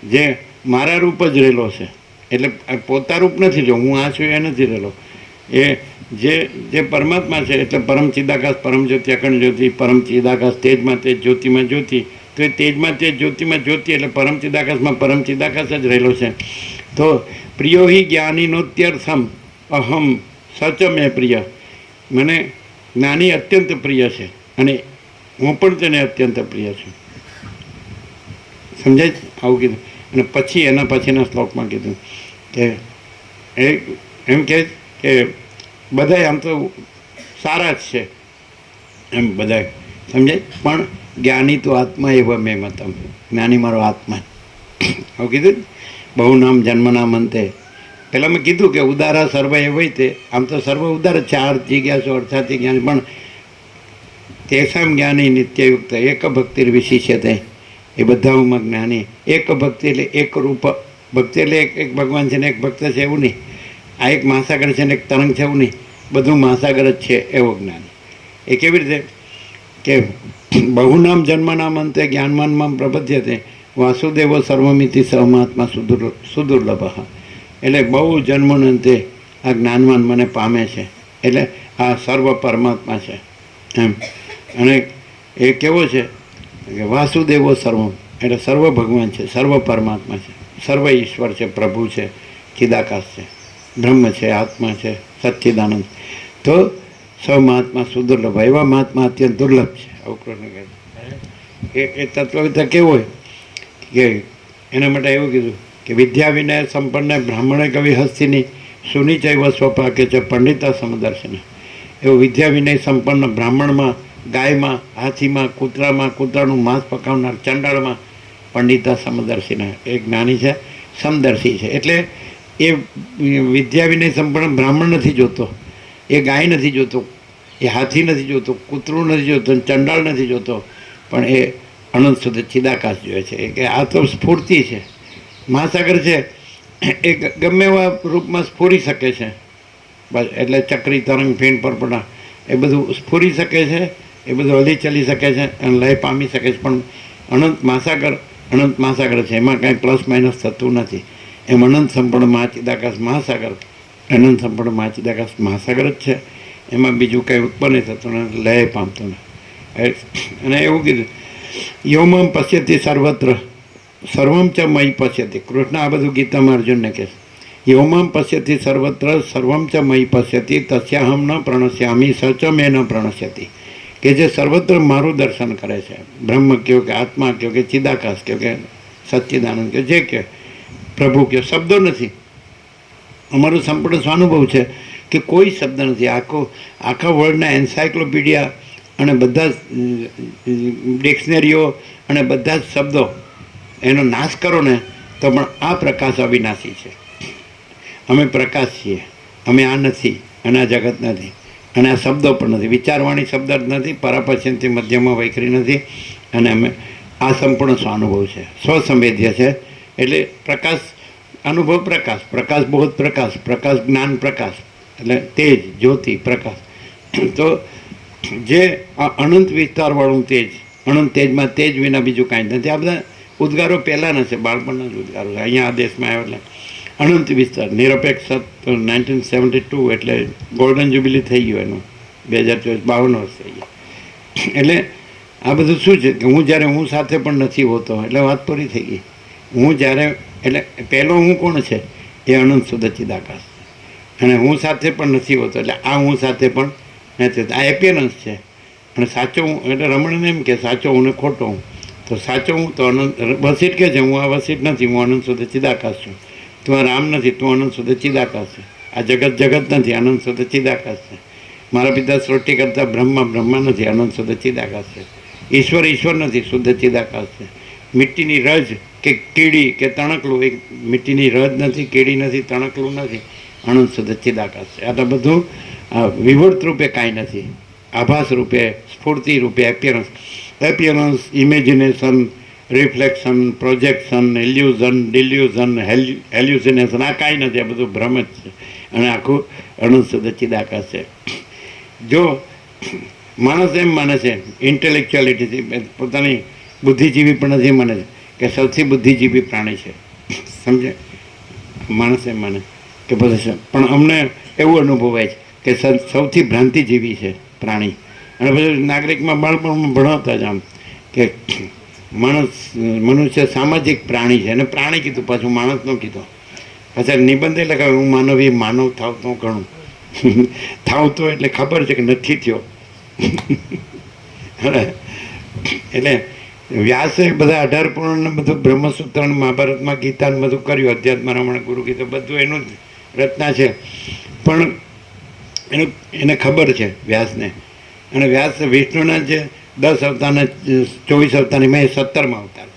જે મારા રૂપ જ રહેલો છે, એટલે પોતા રૂપ નથી રહ્યો, હું આ છું એ નથી રહેલો. એ જે પરમાત્મા છે, એટલે પરમ ચિદાકાશ, પરમ જ્યોતિ, અખંડ જ્યોતિ, પરમ ચિદાકાશ, તેજમાં તેજ, જ્યોતિમાં જ્યોતિ. તો એ તેજમાં તેજ, જ્યોતિમાં જ્યોતિ, એટલે પરમ ચિદાકાશમાં પરમ ચિદાકાશ જ રહેલો છે. તો પ્રિયો હિ જ્ઞાનીનોત્યર્થમ અહમ સચ મેં પ્રિય. મને જ્ઞાની અત્યંત પ્રિય છે, અને હું પણ તેને અત્યંત પ્રિય છું. સમજાય? આવું કીધું. અને પછી એના પછીના શ્લોકમાં કીધું કે એમ કહે કે બધાય આમ તો સારા જ છે, એમ બધાય, સમજાય? પણ જ્ઞાની તો આત્મા એવા મેં મતમ, જ્ઞાની મારો આત્મા. આવું કીધું. બહુ નામ જન્મના મંતે. પહેલાં મેં કીધું કે ઉદારા સર્વ એ હોય તે, આમ તો સર્વ ઉદાર જ છે, આર્થ, જિજ્ઞાસુ, અર્થાર્થી, જ્ઞાની. પણ તેસામ જ્ઞાની નિત્યયુક્ત એક ભક્તિર વિશિષ્યતે એ બધામાં જ્ઞાની. એક ભક્તિ એટલે એક રૂપ ભક્તિ એટલે એક ભગવાન છે ને એક ભક્ત છે એવું નહીં. આ એક મહાસાગર છે ને એક તરંગ છે એવું નહીં. બધું મહાસાગર જ છે એવો જ્ઞાની. એ કેવી રીતે કે બહુનામ જન્મનામ અંતે જ્ઞાનમાનમાં પ્રપદ્યતે વાસુદેવો સર્વમિતિ સહમાત્મા સુદુર્લભ. એટલે બહુ જન્મોને અંતે આ જ્ઞાનવાન મને પામે છે, એટલે આ સર્વ પરમાત્મા છે એમ. અને એ કેવો છે કે વાસુદેવો સર્વમ એટલે સર્વ ભગવાન છે, સર્વ પરમાત્મા છે, સર્વ ઈશ્વર છે, પ્રભુ છે, ચિદાકાશ છે, બ્રહ્મ છે, આત્મા છે, સચ્ચિદાનંદ. તો સૌ મહાત્મા સુદુર્લભ, એવા મહાત્મા અત્યંત દુર્લભ છે. આવું કૃષ્ણ કહે છે. એ તત્વવિદ્યા કેવું હોય કે એના માટે એવું કીધું કે વિદ્યા વિનય સંપન્ન બ્રાહ્મણે કવિ હસ્તિની સુનિચૈવ સ્વપાકે છે પંડિતા સમદર્શન. એવું વિદ્યા વિનય સંપન્ન બ્રાહ્મણમાં, ગાયમાં, હાથીમાં, કૂતરામાં, કૂતરાનું માંસ પકાવનાર ચંડાળમાં પંડિતા સમદર્શીના એ જ્ઞાની છે, સમદર્શી છે. એટલે એ વિદ્યા વિનય સંપન્ન બ્રાહ્મણ નથી જોતો, એ ગાય નથી જોતો, એ હાથી નથી જોતો, કૂતરું નથી જોતો, ચંડાળ નથી જોતો, પણ એ અનંત સુધી ચિદાકાશ જોઈએ છે. કે આ તો સ્ફૂર્તિ છે, મહાસાગર છે, એ ગમે એવા રૂપમાં સ્ફુરી શકે છે. બસ એટલે ચક્રી તરંગ ફીણ પરપડા એ બધું સ્ફુરી શકે છે, એ બધું હલી ચલી શકે છે અને લય પામી શકે છે. પણ અનંત મહાસાગર છે, એમાં કાંઈ પ્લસ માઇનસ થતું નથી. એમ અનંત સંપૂર્ણ મહાચિદાકાશ મહાસાગર, અનંત સંપૂર્ણ મહાચિદાકાશ મહાસાગર જ છે. એમાં બીજું કંઈ ઉત્પન્ન થતું નથી, લય પામતું નથી. અને એવું કીધું યોમમ પશ્યતિ સર્વત્ર સર્વમ ચ મયી પશ્યતિ. કૃષ્ણ આ બધું ગીતામાં અર્જુનને કહે છે. યોમમ પશ્યતિ સર્વત્ર સર્વમ ચ મયી પશ્યતિ તસ્યાહમ ન પ્રણશ્યામી સ ચ મે ન પ્રણશ્યતિ. કે જે સર્વત્ર મારું દર્શન કરે છે, બ્રહ્મ કહો કે આત્મા કહો કે ચિદાકાશ કહો કે સચ્ચિદાનંદ કહો, જે કે પ્રભુ કહો, શબ્દો નથી. અમારું સંપૂર્ણ સ્વાનુભવ છે કે કોઈ શબ્દ નથી. આખા વર્લ્ડના એન્સાયક્લોપીડિયા અને બધા ડિક્શનરીઓ અને બધા જ શબ્દો એનો નાશ કરો ને તો પણ આ પ્રકાશ અવિનાશી છે. અમે પ્રકાશ છીએ, અમે આ નથી અને આ જગત નથી અને આ શબ્દો પણ નથી, વિચારવાણી શબ્દ જ નથી, પરાપશ્યંતી મધ્યમાં વૈખરી નથી. અને અમે આ સંપૂર્ણ સ્વાનુભવ છે, સ્વસંવેદ્ય છે. એટલે પ્રકાશ અનુભવ, પ્રકાશ, પ્રકાશ બહુ પ્રકાશ, પ્રકાશ જ્ઞાન પ્રકાશ એટલે તેજ, જ્યોતિ, પ્રકાશ. તો જે આ અનંત વિસ્તારવાળું તેજ, અનંત તેજમાં તેજ વિના બીજું કાંઈ જ નથી. આ બધા ઉદ્ગારો પહેલાંના છે, બાળપણના જ ઉદ્ગારો છે. અહીંયા આ દેશમાં આવ્યો એટલે અનંત વિસ્તાર નિરપેક્ષ 1972 એટલે ગોલ્ડન જ્યુબિલી થઈ ગયો એનું, 2024 52 વર્ષ થઈ ગયા. એટલે આ બધું શું છે કે હું સાથે પણ નથી હોતો એટલે વાત પૂરી થઈ ગઈ. હું જ્યારે એટલે પહેલો હું કોણ છે એ અનંત શુદ્ધ ચિદાકાશ, અને હું સાથે પણ નથી હોતો એટલે આ હું સાથે પણ નથી. આ એપિયરન્સ છે. અને સાચો હું એટલે રમણને એમ કે સાચો હું ને ખોટો હું. તો સાચો હું તો અનંત વસીટ કે છે, હું આ વસીટ નથી, હું અનંત શુદ્ધ ચિદાકાશ છું. તું આ રામ નથી, તું અનંત શુદ્ધ ચિદાકાશ છે. આ જગત નથી, અનંત શુદ્ધ ચિદાકાશ છે. મારા પિતા સૃષ્ટિ કરતા બ્રહ્મા નથી, અનંત શુદ્ધ ચિદાકાશ છે. ઈશ્વર નથી, શુદ્ધ ચિદાકાશ છે. મિટ્ટીની રજ કે કીડી કે તણકલું, એક મિટ્ટીની રજ નથી, કીડી નથી, તણકલું નથી, અનંત શુદ્ધ ચિદાકાશ છે. આ તો બધું વિવૃત રૂપે કાંઈ નથી, આભાસ રૂપે, સ્ફૂર્તિ રૂપે, appearance, imagination, reflection, projection, illusion, delusion, hallucination, આ કાંઈ નથી. આ બધું ભ્રમ જ છે. અને આખું અનંત શુદ્ધ ચિદાકાશ છે. જો માણસ એમ માને છે ઇન્ટેલેક્ચ્યુઆલિટીથી, પોતાની બુદ્ધિજીવી પણ નથી માને છે કે સૌથી બુદ્ધિજીવી પ્રાણી છે. સમજે? માણસ એમ માને કે બધું, પણ અમને એવું અનુભવાય છે કે સૌથી ભ્રાંતિજીવી છે પ્રાણી. અને પછી નાગરિકમાં બાળપણમાં ભણાવતા જ આમ કે મનુષ્ય સામાજિક પ્રાણી છે. અને પ્રાણી કીધું, પાછું માણસ ન કીધું. પાછા નિબંધ એટલે કે હું માનવ થાવ તો ઘણું થાવ તો એટલે ખબર છે કે નથી થયો. એટલે વ્યાસે બધા 18 પૂર્ણ બધું બ્રહ્મસૂત્ર, મહાભારતમાં ગીતા બધું કર્યું, અધ્યાત્મ રમણ ગુરુ ગીતા બધું એનું જ રચના છે. પણ એને ખબર છે વ્યાસને. અને વ્યાસ વિષ્ણુના જે 10 અવતારના 24 અવતારની મેં 17માં અવતાર.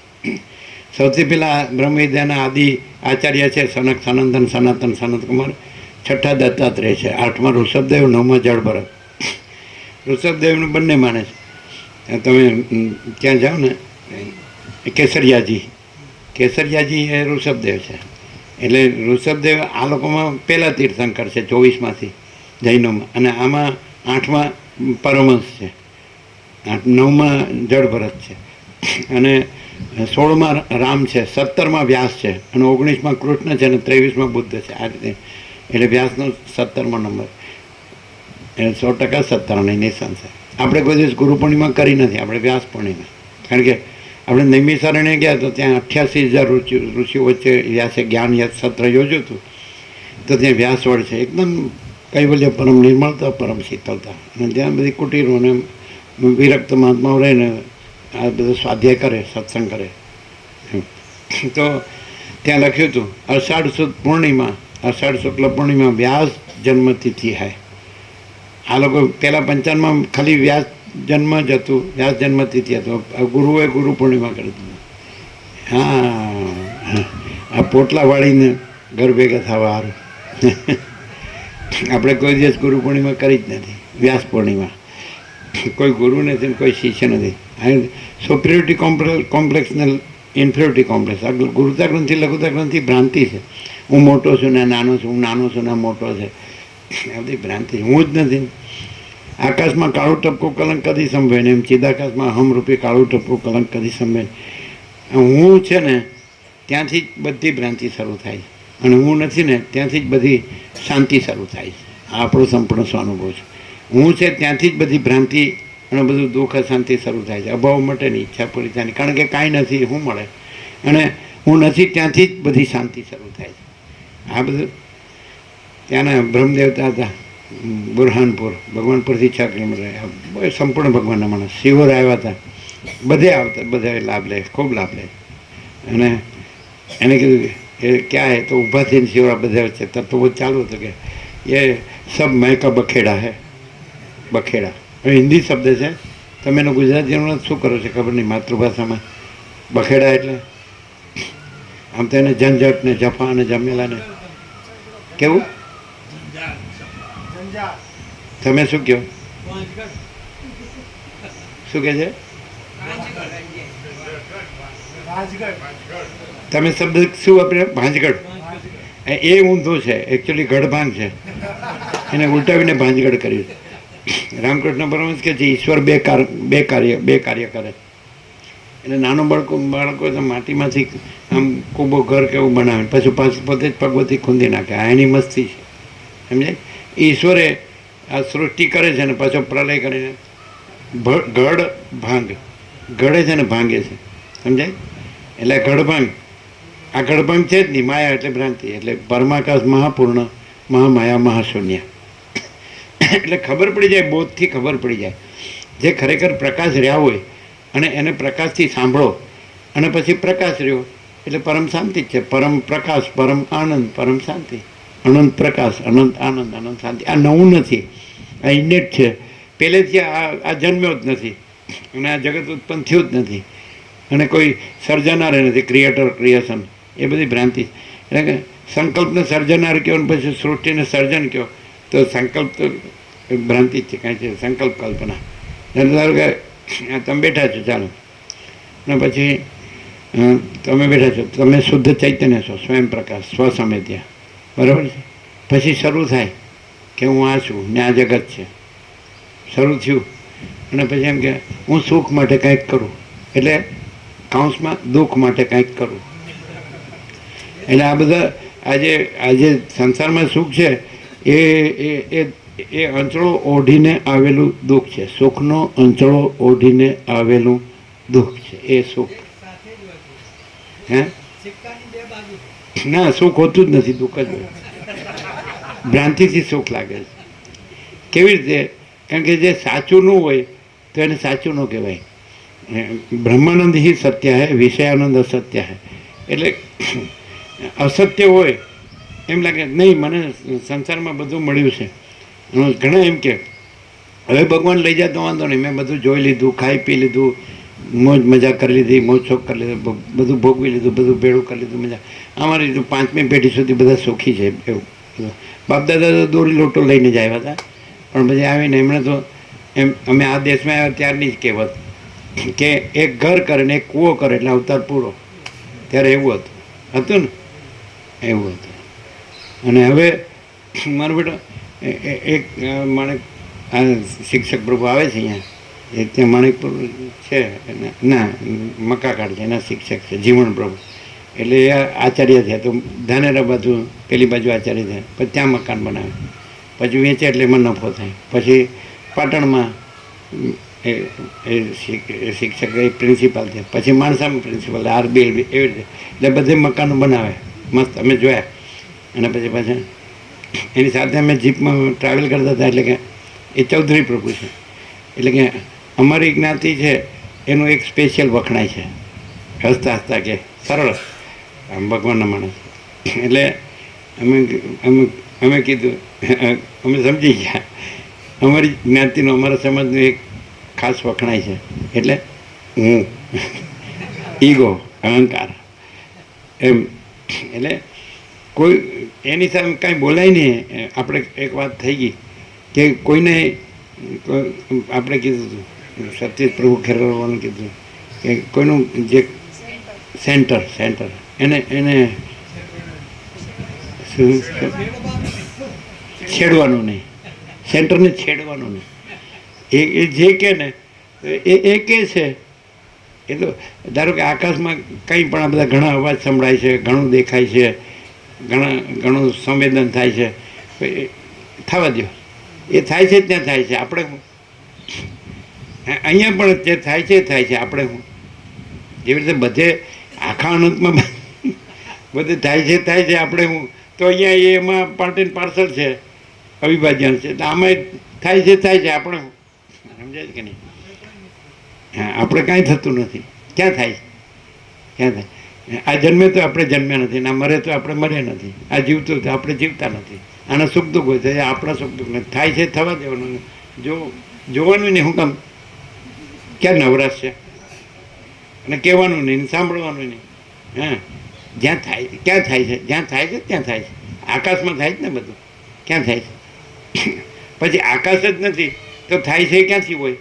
સૌથી પહેલાં બ્રહ્મવિદ્યાના આદિ આચાર્ય છે સનક, સનંદન, સનાતન, સનતકુમાર. 6ઠા દત્તાત્રેય છે. 8મા ઋષભદેવ, 9મા જળભરત. ઋષભદેવને બંને માને છે. તમે ત્યાં જાઓ ને કેસરિયાજી એ ઋષભદેવ છે. એટલે ઋષભદેવ આ લોકોમાં પહેલાં તીર્થંકર છે 24માંથી જૈનોમાં, અને આમાં 8મા પરમહંસ છે, 9માં જડભરત છે, અને 16માં રામ છે, 17માં વ્યાસ છે, અને 19માં કૃષ્ણ છે, અને 23માં બુદ્ધ છે. આ રીતે એટલે વ્યાસનો 17મો નંબર, એટલે 100% 17ની નિશાન છે. આપણે કોઈ દિવસ ગુરુ પૂર્ણિમા કરી નથી, આપણે વ્યાસ પૂર્ણિમા. કારણ કે આપણે નૈમિષારણ્ય ગયા તો ત્યાં 88,000 ઋષિઓ વચ્ચે વ્યાસે જ્ઞાન સત્ર યોજ્યું હતું. તો ત્યાં વ્યાસ વડ છે, એકદમ કૈવલ્ય પરમ નિર્મળતા, પરમ શીતળતા, અને ત્યાં બધી કુટીરો અને વિરક્ત મહાત્માઓ રહીને આ બધો સ્વાધ્યાય કરે, સત્સંગ કરે. તો ત્યાં લખ્યું હતું અષાઢ સુદ પૂર્ણિમા, અષાઢ શુક્લ પૂર્ણિમા વ્યાસ જન્મતિથિ હૈ. આ લોકો પહેલાં 55માં ખાલી વ્યાસ જન્મ જ હતું, વ્યાસ જન્મતિથિ હતો. ગુરુએ ગુરુ પૂર્ણિમા કરી દીધી. હા, આ પોટલા વાળીને ઘર ભેગા થવા સારું. આપણે કોઈ દિવસ ગુરુ પૂર્ણિમા કરી જ નથી, વ્યાસ પૂર્ણિમા. કોઈ ગુરુ નથી, કોઈ શિષ્ય નથી. સુપિરિયોરિટી કોમ્પ્લેક્સ ને ઇન્ફિરિયોરિટી કોમ્પ્લેક્સ. આ ગુરુતા ગ્રંથિ લઘુતા ગ્રંથિ ભ્રાંતિ છે. હું મોટો છું ને નાનો છું, હું નાનો છું ને મોટો છે, આ બધી ભ્રાંતિ. હું જ નથી. આકાશમાં કાળું ટપકું કલંક કદી સંભવે ને, એમ ચિદાકાશમાં અહમરૂપી કાળું ટપકું કલંક કદી સંભવે. હું છે ને ત્યાંથી જ બધી ભ્રાંતિ શરૂ થાય છે, અને હું નથી ને ત્યાંથી જ બધી શાંતિ શરૂ થાય છે. આ આપણો સંપૂર્ણ સ્વાનુભવ છે. હું છે ત્યાંથી જ બધી ભ્રાંતિ અને બધું દુઃખ અશાંતિ શરૂ થાય છે. અભાવ માટેની ઈચ્છા પૂરી થાય, કારણ કે કાંઈ નથી, શું મળે? અને હું નથી ત્યાંથી જ બધી શાંતિ શરૂ થાય છે. આ બધું ત્યાંના બ્રહ્મદેવતા હતા બુરહાનપુર, ભગવાનપુરથી 6 કિલોમીટર, સંપૂર્ણ ભગવાનના માણસ. શિવર આવ્યા હતા, બધે આવતા, બધા લાભ લે, ખૂબ લાભ લે. અને એને કીધું એ ક્યાં હે? તો ઊભા થઈને શિવરા બધા વચ્ચે તત્વો ચાલુ હતો કે એ સબ મહેકા બખેડા હે. બખેડા હિન્દી શબ્દ છે, તમે એનો ગુજરાતીમાં શું કરો છો ખબર નહીં, માતૃભાષામાં બખેડા એટલે આમ તો એને ઝંઝટ ને જફા અને જમેલા ને કેવું. તમે શું કહો? શું કહે છે? તમે શબ્દ શું વાપર્યો? ભાંજગઢ. એ ઊંધું છે, એકચ્યુઅલી ગઢભાંગ છે, એને ઉલટાવીને ભાંજગઢ કર્યું. રામકૃષ્ણ પરમહંસ કે છે ઈશ્વર બે કાર્ય કરે. એટલે નાનો બાળકો તો માટીમાંથી આમ કૂબો ઘર કેવું બનાવે, પછી પાછું પોતે જ પગવતી ખૂંદી નાખે. આ એની મસ્તી છે, સમજાય? ઈશ્વરે આ સૃષ્ટિ કરે છે ને પાછો પ્રલય કરીને ગઢ ભાંગ ગળે છે ને ભાંગે છે, સમજાય? એટલે ગઢભાંગ, આ ગઢભાંગ છે જ નહીં. માયા એટલે ભ્રાંતિ, એટલે પરમાકાશ મહાપૂર્ણ, મહામાયા મહાશૂન્ય. એટલે ખબર પડી જાય, બોધથી ખબર પડી જાય. જે ખરેખર પ્રકાશ રહ્યા હોય અને એને પ્રકાશથી સાંભળો અને પછી પ્રકાશ રહ્યો એટલે પરમ શાંતિ જ છે. પરમ પ્રકાશ, પરમ આનંદ, પરમ શાંતિ. અનંત પ્રકાશ, અનંત આનંદ, અનંત શાંતિ. આ નવું નથી, આ ઇનેટ છે. પહેલેથી આ જન્મ્યો જ નથી અને આ જગત ઉત્પન્ન થયું જ નથી, અને કોઈ સર્જનાર નથી, ક્રિએટર, ક્રિએશન, એ બધી ભ્રાંતિ. એટલે કે સંકલ્પને સર્જનાર કહો ને પછી સૃષ્ટિને સર્જન કહો તો સંકલ્પ તો ભ્રાંતિ જ છે, કાંઈ છે સંકલ્પ કલ્પના. ધારો કે તમે બેઠા છો, ચાલો, અને પછી તમે બેઠા છો, તમે શુદ્ધ ચૈતન્ય છો, સ્વયં પ્રકાશ, સ્વસમેત્યા, બરાબર છે. પછી શરૂ થાય કે હું આ છું ને આ જગત છે, શરૂ થયું. અને પછી એમ કે હું સુખ માટે કંઈક કરું, એટલે કાઉન્સમાં દુઃખ માટે કંઈક કરું. એટલે આ બધા આજે સંસારમાં સુખ છે એ અંચળો ઓઢીને આવેલું દુઃખ છે. સુખનો અંચળો ઓઢીને આવેલું દુઃખ છે એ સુખ. હે ના, સુખ હોતું જ નથી, દુઃખ જ હોય. ભ્રાંતિથી સુખ લાગે છે. કેવી રીતે? કારણ કે જે સાચું ન હોય તો એને સાચું ન કહેવાય. બ્રહ્માનંદ હિ સત્ય હૈ, વિષયાનંદ અસત્ય હૈ. એટલે અસત્ય હોય એમ લાગે, નહીં મને સંસારમાં બધું મળ્યું છે. ઘણા એમ કે હવે ભગવાન લઈ જાય તો વાંધો નહીં, મેં બધું જોઈ લીધું, ખાઈ પી લીધું, મોજ મજા કરી લીધી, મોજ શોખ કરી લીધું, બધું ભોગવી લીધું, બધું ભેળું કરી લીધું, મજા. અમારી રીતે 5મી પેઢી સુધી બધા સુખી છે એવું. બાપદાદા તો દોરી લોટો લઈને જ આવ્યા હતા, પણ પછી આવીને એમણે તો એમ અમે આ દેશમાં આવ્યા ત્યારની જ કહેવત કે એક ઘર કરે ને એક કૂવો કરે એટલે અવતાર પૂરો. ત્યારે એવું હતું ને, એવું હતું. અને હવે મારો બેટો એક માણેક આ શિક્ષક પ્રભુ આવે છે અહીંયા, એ ત્યાં માણેકપુર છે, ના મકાકાળ છે, એના શિક્ષક છે જીવન પ્રભુ. એટલે એ આચાર્ય થયા, તો ધાનેરા બાજુ પેલી બાજુ આચાર્ય થયા, પછી ત્યાં મકાન બનાવે, પછી વેચે એટલે એમાં નફો થાય. પછી પાટણમાં એ શિક્ષક એ પ્રિન્સિપાલ છે, પછી માણસામાં પ્રિન્સિપાલ RBL એવી રીતે, એટલે બધે મકાનો બનાવે મસ્ત અમે જોયા. અને પછી પાછા એની સાથે અમે જીપમાં ટ્રાવેલ કરતા હતા. એટલે કે એ ચૌધરી પ્રભુ છે, એટલે કે અમારી જ્ઞાતિ છે એનું એક સ્પેશિયલ વખણાય છે, હસતા હસતા કે સરળ આમ ભગવાનના માણસ. એટલે અમે અમે અમે કીધું અમે સમજી ગયા અમારી જ્ઞાતિનું અમારા સમાજનું એક ખાસ વખણાય છે, એટલે હું ઈગો અહંકાર એમ. એટલે કોઈ એની સામે કાંઈ બોલાય નહીં. આપણે એક વાત થઈ ગઈ કે કોઈને આપણે કીધું હતું સતીશ પ્રભુ ખેરવાનું કીધું કે કોઈનું જે સેન્ટર એને છેડવાનું નહીં, સેન્ટરને છેડવાનું નહીં. એ જે કે ને એ કે છે એ તો ધારો કે આકાશમાં કંઈ પણ આ બધા ઘણા અવાજ સંભળાય છે, ઘણું દેખાય છે, ઘણું સંવેદન થાય છે, થવા દો. એ થાય છે ત્યાં થાય છે. આપણે અહીંયા પણ જે થાય છે આપણે હું જેવી રીતે બધે આખા અનંતમાં બધે થાય છે આપણે હું તો અહીંયા એમાં પાર્ટ એન્ડ પાર્સલ છે, અવિભાજ્ય છે. તો આમાં થાય છે આપણે સમજાય છે કે નહીં? હા, આપણે કાંઈ થતું નથી. ક્યાં થાય છે? ક્યાં થાય? આ જન્મે તો આપણે જન્મ્યા નથી, ના મરે તો આપણે મર્યા નથી, આ જીવતું તો આપણે જીવતા નથી. આના સુખ દુઃખ હોય છે, આપણા સુખ દુઃખ નથી. થાય છે થવા દેવાનું, જોવાનું નહીં. હું કામ ક્યાં નવરાશ છે? અને કહેવાનું નહીં, સાંભળવાનું નહીં. હા, જ્યાં થાય ક્યાં થાય છે? જ્યાં થાય છે ત્યાં થાય છે. આકાશમાં થાય છે ને બધું. ક્યાં થાય છે? પછી આકાશ જ નથી તો થાય છે ક્યાંથી હોય?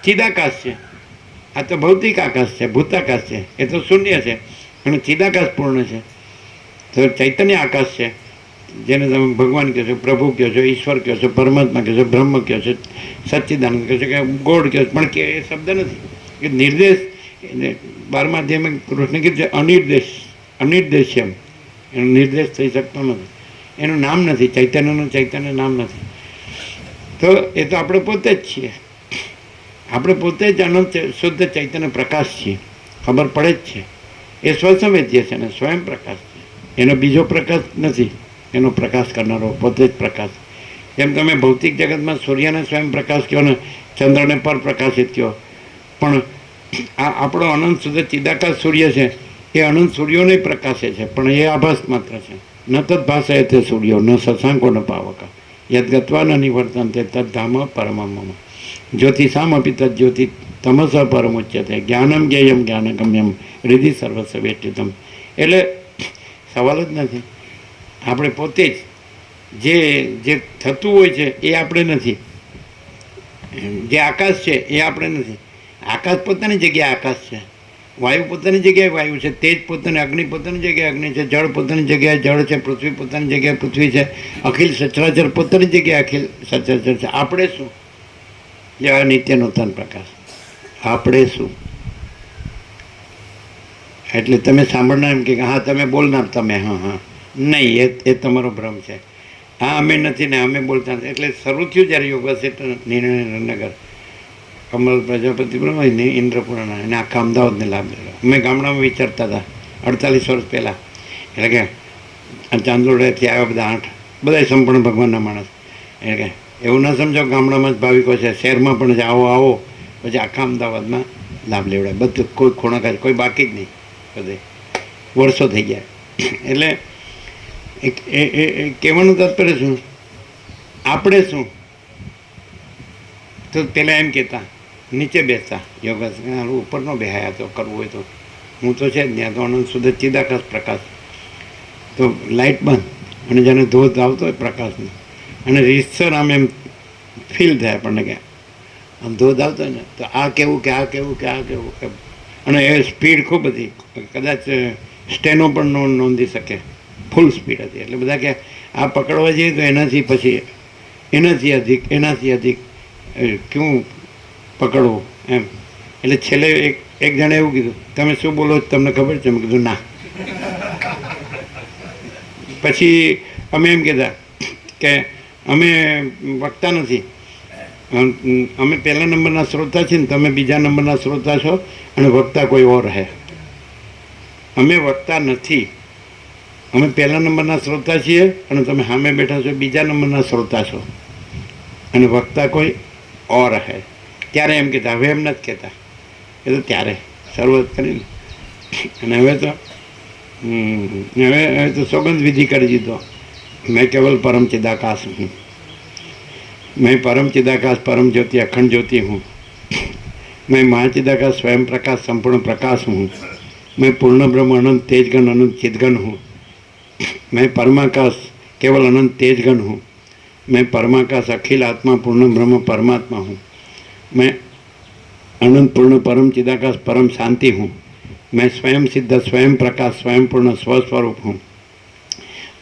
ચિદાકાશ છે. આ તો ભૌતિક આકાશ છે, ભૂતાકાશ છે, એ તો શૂન્ય છે. અને ચિદાકાશ પૂર્ણ છે. તો ચૈતન્ય આકાશ છે, જેને તમે ભગવાન કહો છો, પ્રભુ કહો છો, ઈશ્વર કહો છો, પરમાત્મા કહો છો, બ્રહ્મ કહો છો, સચ્ચિદાનંદ કહો છો, કે ગોડ કહો છો, પણ કે એ શબ્દ નથી. એ નિર્દેશ 12મા અધ્યાયમાં કૃષ્ણ કીધું છે અનિર્દેશ્યમ. એનો નિર્દેશ થઈ શકતો નથી, એનું નામ નથી, ચૈતન્યનું ચૈતન્ય નામ નથી. તો એ તો આપણે પોતે જ છીએ. આપણે પોતે જ અનંત શુદ્ધ ચૈતન્ય પ્રકાશ છીએ, ખબર પડે જ છે. એ સ્વસંવેદ્ય છે ને સ્વયં પ્રકાશ છે, એનો બીજો પ્રકાશ નથી. એનો પ્રકાશ કરનારો પોતે જ પ્રકાશ. જેમ તમે ભૌતિક જગતમાં સૂર્યને સ્વયં પ્રકાશ કહો ને ચંદ્રને પર પ્રકાશિત કહો, પણ આ આપણો અનંત શુદ્ધ ચિદાકાશ સૂર્ય છે, એ અનંત સૂર્યોને પ્રકાશે છે, પણ એ આભાસ માત્ર છે. ન તદ્ભાષાય તે સૂર્યો ન શશાંકો ન પાવકા યદગત્વા ન નિવર્તન તે તદ્ધામ પરમમ જ્યોતિષામપી તજ્યોતિ તમસ પરમુચ્યતે જ્ઞાનમ જ્ઞેયમ જ્ઞાનગમ્યમ હૃદિ સર્વસ્વ વેષ્ટિતમ. એટલે સવાલ જ નથી. આપણે પોતે જ જે થતું હોય છે એ આપણે નથી. જે આકાશ છે એ આપણે નથી. આકાશ પોતાની જગ્યાએ આકાશ છે, વાયુ પોતાની જગ્યાએ વાયુ છે, તેજ પોતાની, અગ્નિ પોતાની જગ્યાએ અગ્નિ છે, જળ પોતાની જગ્યાએ જળ છે, પૃથ્વી પોતાની જગ્યાએ પૃથ્વી છે, અખિલ સચરાચર પોતાની જગ્યાએ અખિલ સચરાચર છે. આપણે શું? જે નિત્ય નૂતન પ્રકાશ. આપણે શું? એટલે તમે સાંભળનાર એમ કે હા તમે બોલનાર, તમે હા નહીં, એ તમારો ભ્રમ છે. હા અમે નથી ને અમે બોલતા નથી. એટલે શરૂ થયું જ્યારે યોગ ક્ષેત્ર નિર્ણયનગર કમલ પ્રજાપતિ બ્રહ્મ ઇન્દ્રપુરાના એને આખા અમદાવાદને લાભ લેલો. અમે ગામડામાં વિચારતા હતા 48 વર્ષ પહેલાં. એટલે કે ચાંદોડેથી આવ્યા બધા 8 બધા સંપૂર્ણ ભગવાનના માણસ. એટલે કે એવું ન સમજો ગામડામાં જ ભાવિકો છે, શહેરમાં પણ આવો પછી આખા અમદાવાદમાં લાભ લેવડાય. બધું કોઈ ખૂણાકાજ કોઈ બાકી જ નહીં, બધે વર્ષો થઈ ગયા. એટલે એ કહેવાનું તાત્પર્ય શું? આપણે શું? તો પહેલાં એમ કહેતા નીચે બેસતા યોગાસન, ઉપર ન બેહાયા તો કરવું હોય તો. હું તો છે જ ત્યાં તો અનંત શુદ્ધ ચિદાકાશ પ્રકાશ. તો લાઇટ બંધ અને જેને ધોધ આવતો હોય પ્રકાશનો અને રીતસર આમ એમ ફીલ થાય આપણને કે આમ ધોધ આવતો હોય ને તો આ કેવું કે આ કેવું કે આ કેવું એમ. અને એ સ્પીડ ખૂબ હતી, કદાચ સ્ટેનો પણ નોંધી શકે, ફૂલ સ્પીડ હતી. એટલે બધા કે આ પકડવા જઈએ તો એનાથી પછી એનાથી અધિક ક્યું પકડવું એમ. એટલે છેલ્લે એક જણે એવું કીધું, તમે શું બોલો તમને ખબર છે? મેં કીધું ના. પછી અમે એમ કહેતા કે અમે વક્તા નથી, અમે પહેલા નંબરના શ્રોતા છીએ ને તમે બીજા નંબરના શ્રોતા છો અને વક્તા કોઈ ઓર હે. અમે વક્તા નથી, અમે પહેલા નંબરના શ્રોતા છીએ અને તમે સામે બેઠા છો બીજા નંબરના શ્રોતા છો અને વક્તા કોઈ ઓર હે. ત્યારે એમ કહેતા, હવે એમ નથી કહેતા, એ તો ત્યારે શરૂઆત કરીને. અને હવે તો સોગંદ વિધિ કરી દીધો, मैं केवल परम चिदाकाश हूँ, मैं परम चिदाकाश परम ज्योति अखंड ज्योति हूँ, मैं महाचिदाकाश स्वयं प्रकाश संपूर्ण प्रकाश हूँ, मैं पूर्ण ब्रह्म अनंत तेजगण अनंत चिदगण हूँ, मैं परमाकाश केवल अनंत तेजगण हूँ, मैं परमाकाश अखिल आत्मा पूर्ण ब्रह्म परमात्मा हूँ, मैं अनंत पूर्ण परम चिदाकाश परम शांति हूँ, मैं स्वयं सिद्ध स्वयं प्रकाश स्वयं पूर्ण स्वस्वरूप हूँ,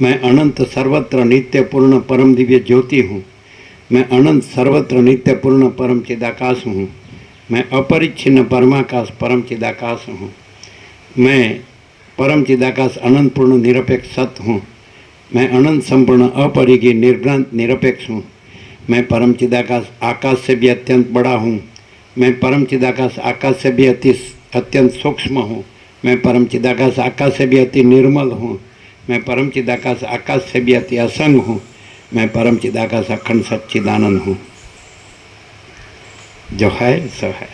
मैं अनंत सर्वत्र नित्य पूर्ण परम दिव्य ज्योति हूँ, मैं अनंत सर्वत्र नित्य पूर्ण परम चिदाकाश हूँ, मैं अपरिच्छिन्न परमाकाश परम चिदाकाश हूँ, मैं परम चिदाकाश अनंत पूर्ण निरपेक्ष सत्य हूँ, मैं अनंत संपूर्ण अपरिघी निर्भ्रांत निरपेक्ष हूँ, मैं परम चिदाकाश आकाश से भी अत्यंत बड़ा हूँ, मैं परम चिदाकाश आकाश से भी अत्यंत सूक्ष्म हूँ, मैं परम चिदाकाश आकाश से भी अति निर्मल हूँ, मैं परम चिदाकाश आकाश से भी अति असंग हूँ, मैं परम चिदाकाश अखंड सच्चिदानंद हूँ, जो है सो है.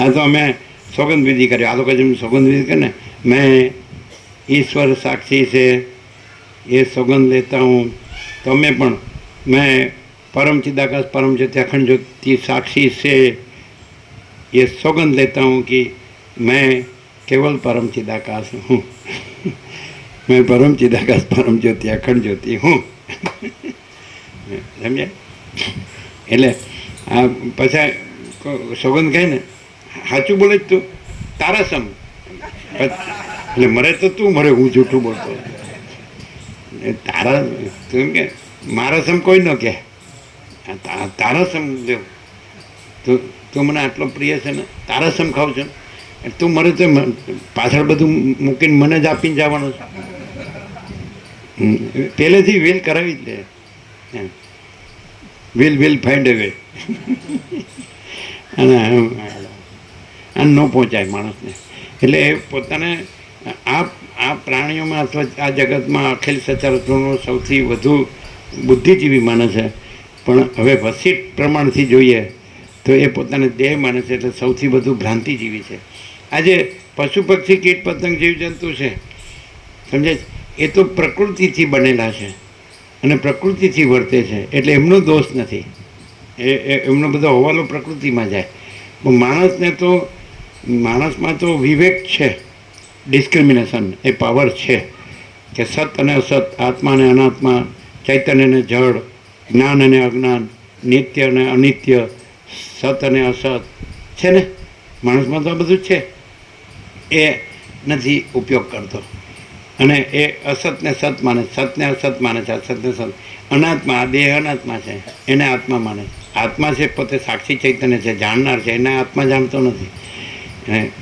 आ तो मैं सौगंध विधि करी, आ तो कहीं सौगंध विधि करने मैं ईश्वर साक्षी से ये सौगंध लेता हूँ. तो मैं परम चिदाकाश परम ज्योति अखंड ज्योति साक्षी से ये सौगंध लेता हूँ कि मैं केवल परम चिदाकाश हूँ. मैं परम चिदाकाश परम ज्योति अखंड ज्योति हूँ. समझे? એટલે આ પછી સોગંદ કહે ને, સાચું બોલે તું તારા સમ, એટલે મરે તો તું મરે, હું જૂઠું બોલતો. તારા તું એમ કે મારા સમ કોઈ ન કહે, તારા સમ દેવ તું મને આટલો પ્રિય છે ને, તારા સમ ખાવ છો, તું મરે તો પાછળ બધું મૂકીને મને જ આપીને જવાનું છે. પહેલેથી વેલ કરાવી જ લે, વિલ ફાઇન્ડ અ વે. અને ન પહોંચાય માણસને. એટલે એ પોતાને આ પ્રાણીઓમાં અથવા આ જગતમાં અખિલ સચરાચરનો સૌથી વધુ બુદ્ધિજીવી માને છે. પણ હવે વસીટ પ્રમાણથી જોઈએ તો એ પોતાને દેહ માને છે, એટલે સૌથી વધુ ભ્રાંતિજીવી છે. આજે પશુ પક્ષી કીટ પતંગ જીવજંતુ છે, સમજાય, એ તો પ્રકૃતિથી બનેલા છે અને પ્રકૃતિથી વર્તે છે, એટલે એમનો દોષ નથી. એમનો બધો હવાલો પ્રકૃતિમાં જાય. પણ માણસમાં તો વિવેક છે, ડિસ્ક્રિમિનેશન એ પાવર છે કે સત અને અસત, આત્મા અને અનાત્મા, ચૈતન્ય અને જળ, જ્ઞાન અને અજ્ઞાન, નિત્ય અને અનિત્ય, સત અને અસત છે ને. માણસમાં તો આ બધું છે, એ નથી ઉપયોગ કરતો. અને એ અસતને સત માને, સતને અસત માને છે, અસતને સત. અનાત્મા, આ દેહ અનાત્મા છે, એને આત્મા માને. આત્મા છે પોતે સાક્ષી ચૈતન્ય છે, જાણનાર છે, એને આત્મા જાણતો નથી.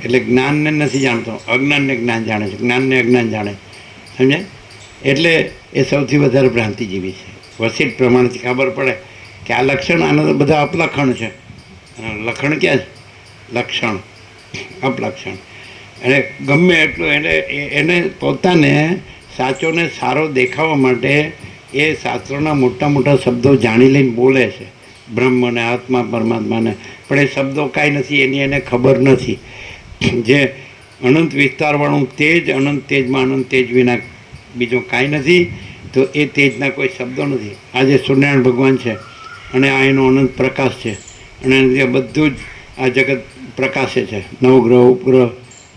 એટલે જ્ઞાનને નથી જાણતો, અજ્ઞાનને જ્ઞાન જાણે છે, જ્ઞાનને અજ્ઞાન જાણે, સમજાય. એટલે એ સૌથી વધારે ભ્રાંતિજીવી છે. વસીટ પ્રમાણથી ખબર પડે કે આ લક્ષણ, આના તો બધા અપલક્ષણ છે. લક્ષણ ક્યાં છે? લક્ષણ, અપલક્ષણ. એટલે ગમે એટલું એને પોતાને સાચોને સારો દેખાવા માટે એ શાસ્ત્રોના મોટા મોટા શબ્દો જાણી લઈને બોલે છે, બ્રહ્મ અને આત્મા પરમાત્માને. પણ એ શબ્દો કાંઈ નથી, એની એને ખબર નથી. જે અનંત વિસ્તારવાળું તેજ, અનંત તેજમાં અનંત તેજ વિના બીજું કાંઈ નથી. તો એ તેજના કોઈ શબ્દો નથી. આજે સૂર્યનારાયણ ભગવાન છે અને આ એનો અનંત પ્રકાશ છે, અને બધું જ આ જગત પ્રકાશે છે. નવગ્રહ, ઉપગ્રહ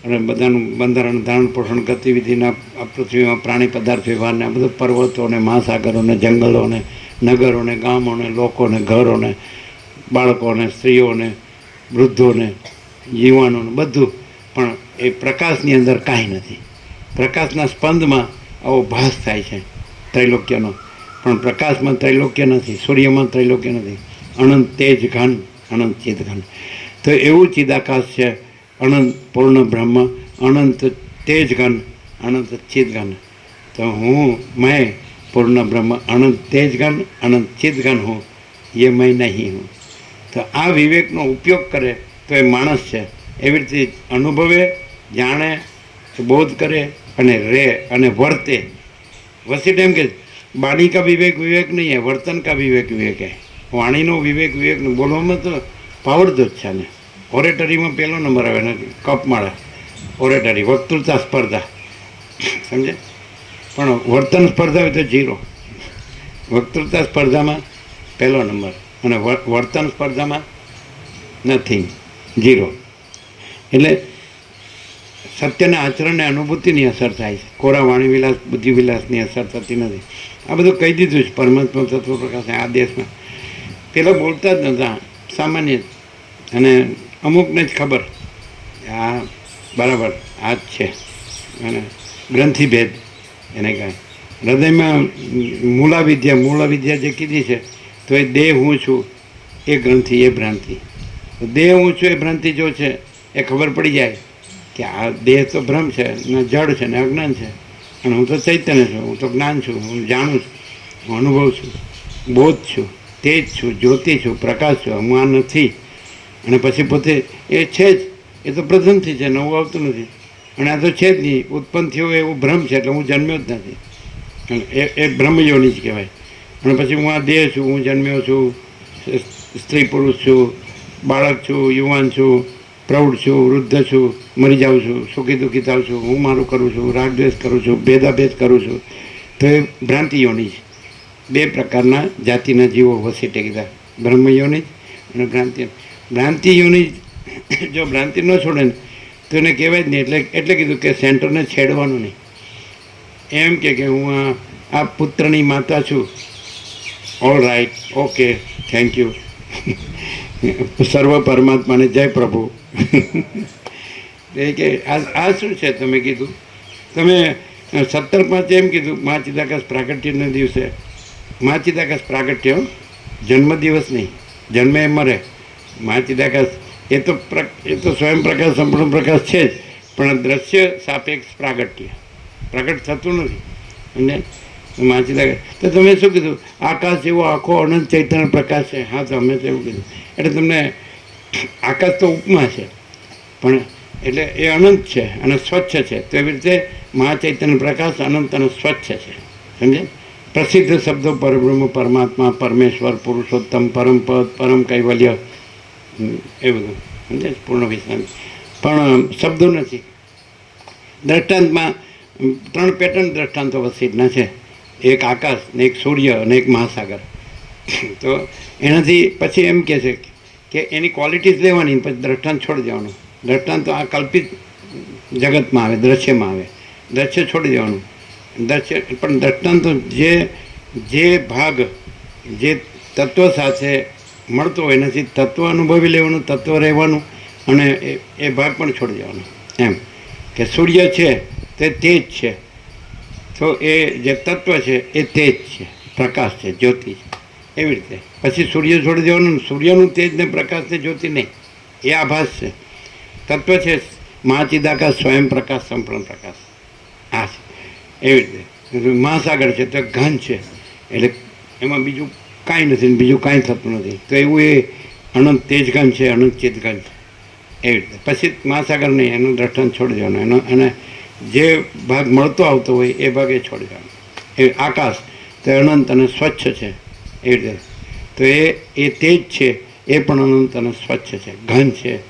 અને બધાનું બંધારણ, ધારણ, પોષણ, ગતિવિધિના આ પૃથ્વીમાં પ્રાણી પદાર્થ વ્યવહારને આ બધું પર્વતોને, મહાસાગરોને, જંગલોને, નગરોને, ગામોને, લોકોને, ઘરોને બાળકોને, સ્ત્રીઓને, વૃદ્ધોને, યુવાનોને, બધું. પણ એ પ્રકાશની અંદર કાંઈ નથી. પ્રકાશના સ્પંદમાં આવો ભાસ થાય છે ત્રૈલોક્યનો, પણ પ્રકાશમાં ત્રૈલોક્ય નથી, સૂર્યમાં ત્રૈલોક્ય નથી. અનંત તેજ ઘન, અનંત ચિદ ઘન. તો એવું ચિદાકાશ છે, અનંત પૂર્ણ બ્રહ્મ, અનંત તેજ ઘન, અનંત ચિદ ઘન. તો मैं पूर्ण ब्रह्म अनंत तेज घन अनंत चित घन हूँ, ये मैं नहीं हूँ. તો આ વિવેકનો ઉપયોગ કરે તો એ માણસ છે. એવી રીતે અનુભવે, જાણે, બોધ કરે અને રહે અને વર્તે. વસીટ એમ કે વાણી કા વિવેક વિવેક નહીં હે, વર્તન કા વિવેક વિવેક હે. વાણીનો વિવેક વિવેક બોલવામાં તો પાવર તો જ છે ને. ઓરેટરીમાં પહેલો નંબર આવે ને, કપમાળા ઓરેટરી, વક્તૃતા સ્પર્ધા, સમજે. પણ વર્તન સ્પર્ધા હોય તો 0. વક્તૃતા સ્પર્ધામાં પહેલો નંબર અને વર્તન સ્પર્ધામાં નથિંગ, 0. એટલે સત્યના આચરણને અનુભૂતિની અસર થાય છે. કોરા વાણી વિલાસ, બુદ્ધિ વિલાસની અસર થતી નથી. આ બધું કહી દીધું છે પરમાત્મા તત્વ પ્રકાશ આ દેશમાં. પેલા બોલતા જ નહોતા, સામાન્ય. અને અમુકને જ ખબર આ બરાબર આ જ છે. અને ગ્રંથિભેદ એને કહે. હૃદયમાં મૂળાવિદ્યા જે કીધી છે, તો એ દેહ હું છું એ ગ્રંથિ, એ ભ્રાંતિ. દેહ હું છું એ ભ્રાંતિ જો છે એ ખબર પડી જાય કે આ દેહ તો ભ્રમ છે ને, જડ છે ને, અજ્ઞાન છે. અને હું તો ચૈતન્ય છું, હું તો જ્ઞાન છું, હું જાણું છું, હું અનુભવ છું, બોધ છું, તેજ છું, જ્યોતિ છું, પ્રકાશ છું. હું આ નથી. અને પછી પોતે એ છે જ, એ તો પ્રથમથી છે, નવું આવતું નથી. અને આ તો છે જ નહીં, ઉત્પન્ન થયો એવું ભ્રમ છે, એટલે હું જન્મ્યો જ નથી. એ બ્રહ્મયોની જ કહેવાય. અને પછી હું આ દેહ છું, હું જન્મ્યો છું, સ્ત્રી પુરુષ છું, બાળક છું, યુવાન છું, પ્રૌઢ છું, વૃદ્ધ છું, મરી જાઉં છું, સુખી દુઃખી થાઉં છું, હું મારું કરું છું, રાગદ્વેષ કરું છું, ભેદાભેદ કરું છું. તો એ ભ્રાંતિયોની છે. 2 પ્રકારના જાતિના જીવો વસીટે કીધા, બ્રહ્મયોની અને ભ્રાંતિયોની. જો ભ્રાંતિ ન છોડે ને તો એને કહેવાય જ નહીં. એટલે કીધું કે સેન્ટરને છેડવાનું નહીં. એમ કે હું આ પુત્રની માતા છું, all right, okay, thank you, સર્વ પરમાત્માને જય પ્રભુ. એ કે આ શું છે? તમે કીધું, તમે 17/5 એમ કીધું, મા ચિદાકાશ પ્રાગટ્યના દિવસે. મા ચિદાકાશ પ્રાગટ્ય, જન્મદિવસ નહીં, જન્મે એ મરે. મા ચિદાકાશ એ તો સ્વયં પ્રકાશ, સંપૂર્ણ પ્રકાશ છે જ, પણ દ્રશ્ય સાપેક્ષ પ્રાગટ્ય, પ્રગટ થતું નથી. અને મા ચિદાકાશ તો તમે શું કીધું? આકાશ જેવો આખો અનંત ચૈતન્ય પ્રકાશ છે. હા, તો અમે તો એવું કીધું. એટલે તમને આકાશ તો ઉપમા છે, પણ એટલે એ અનંત છે અને સ્વચ્છ છે. તો એવી રીતે મહાચૈતન્ય પ્રકાશ અનંત અને સ્વચ્છ છે, સમજે. પ્રસિદ્ધ શબ્દો પરબ્રહ્મ, પરમાત્મા, પરમેશ્વર, પુરુષોત્તમ, પરમપદ, પરમ કૈવલ્ય, એ બધું સમજે, પૂર્ણ વિશ્રાંતિ. પણ શબ્દો નથી. દ્રષ્ટાંતમાં 3 પેટર્ન દ્રષ્ટાંતો વસીટના છે. એક આકાશ ને, એક સૂર્ય અને એક મહાસાગર. તો એનાથી પછી એમ કહે છે કે એની ક્વોલિટીઝ લેવાની, પછી દ્રષ્ટાંત છોડી દેવાનું. દ્રષ્ટાંત તો આ કલ્પિત જગતમાં આવે, દ્રશ્યમાં આવે. દ્રશ્ય છોડી દેવાનું. દ્રશ્ય પણ દ્રષ્ટાંતો જે ભાગ જે તત્વ સાથે મળતો હોય એનાથી તત્વ અનુભવી લેવાનું, તત્વ રહેવાનું, અને એ ભાગ પણ છોડી દેવાનો. એમ કે સૂર્ય છે તે તેજ છે, તો એ જે તત્વ છે એ તેજ છે, પ્રકાશ છે, જ્યોતિ છે. એવી રીતે પછી સૂર્ય છોડી દેવાનું. સૂર્યનું તેજ ને પ્રકાશ ને જ્યોતિ નહીં, એ આભાસ છે. તત્વ છે મહાચિદાકાશ, સ્વયં પ્રકાશ, સંપૂર્ણ પ્રકાશ. આ છે. એવી રીતે મહાસાગર છે તો ઘન છે, એટલે એમાં બીજું કાંઈ નથી, બીજું કાંઈ થતું નથી. તો એવું એ અનંત તેજ ઘન છે, અનંત ચિત ઘન છે. એવી રીતે પછી મહાસાગર નહીં, એનું દ્રષ્ટાંત છોડી દેવાનું. અને જે ભાગ મળતો આવતો હોય એ ભાગ એ છોડી દેવાનો. એ આકાશ તો અનંત અને સ્વચ્છ છે. એવી રીતે તો એ તેજ છે, એ પણ અનંત અને સ્વચ્છ છે, ઘન છે,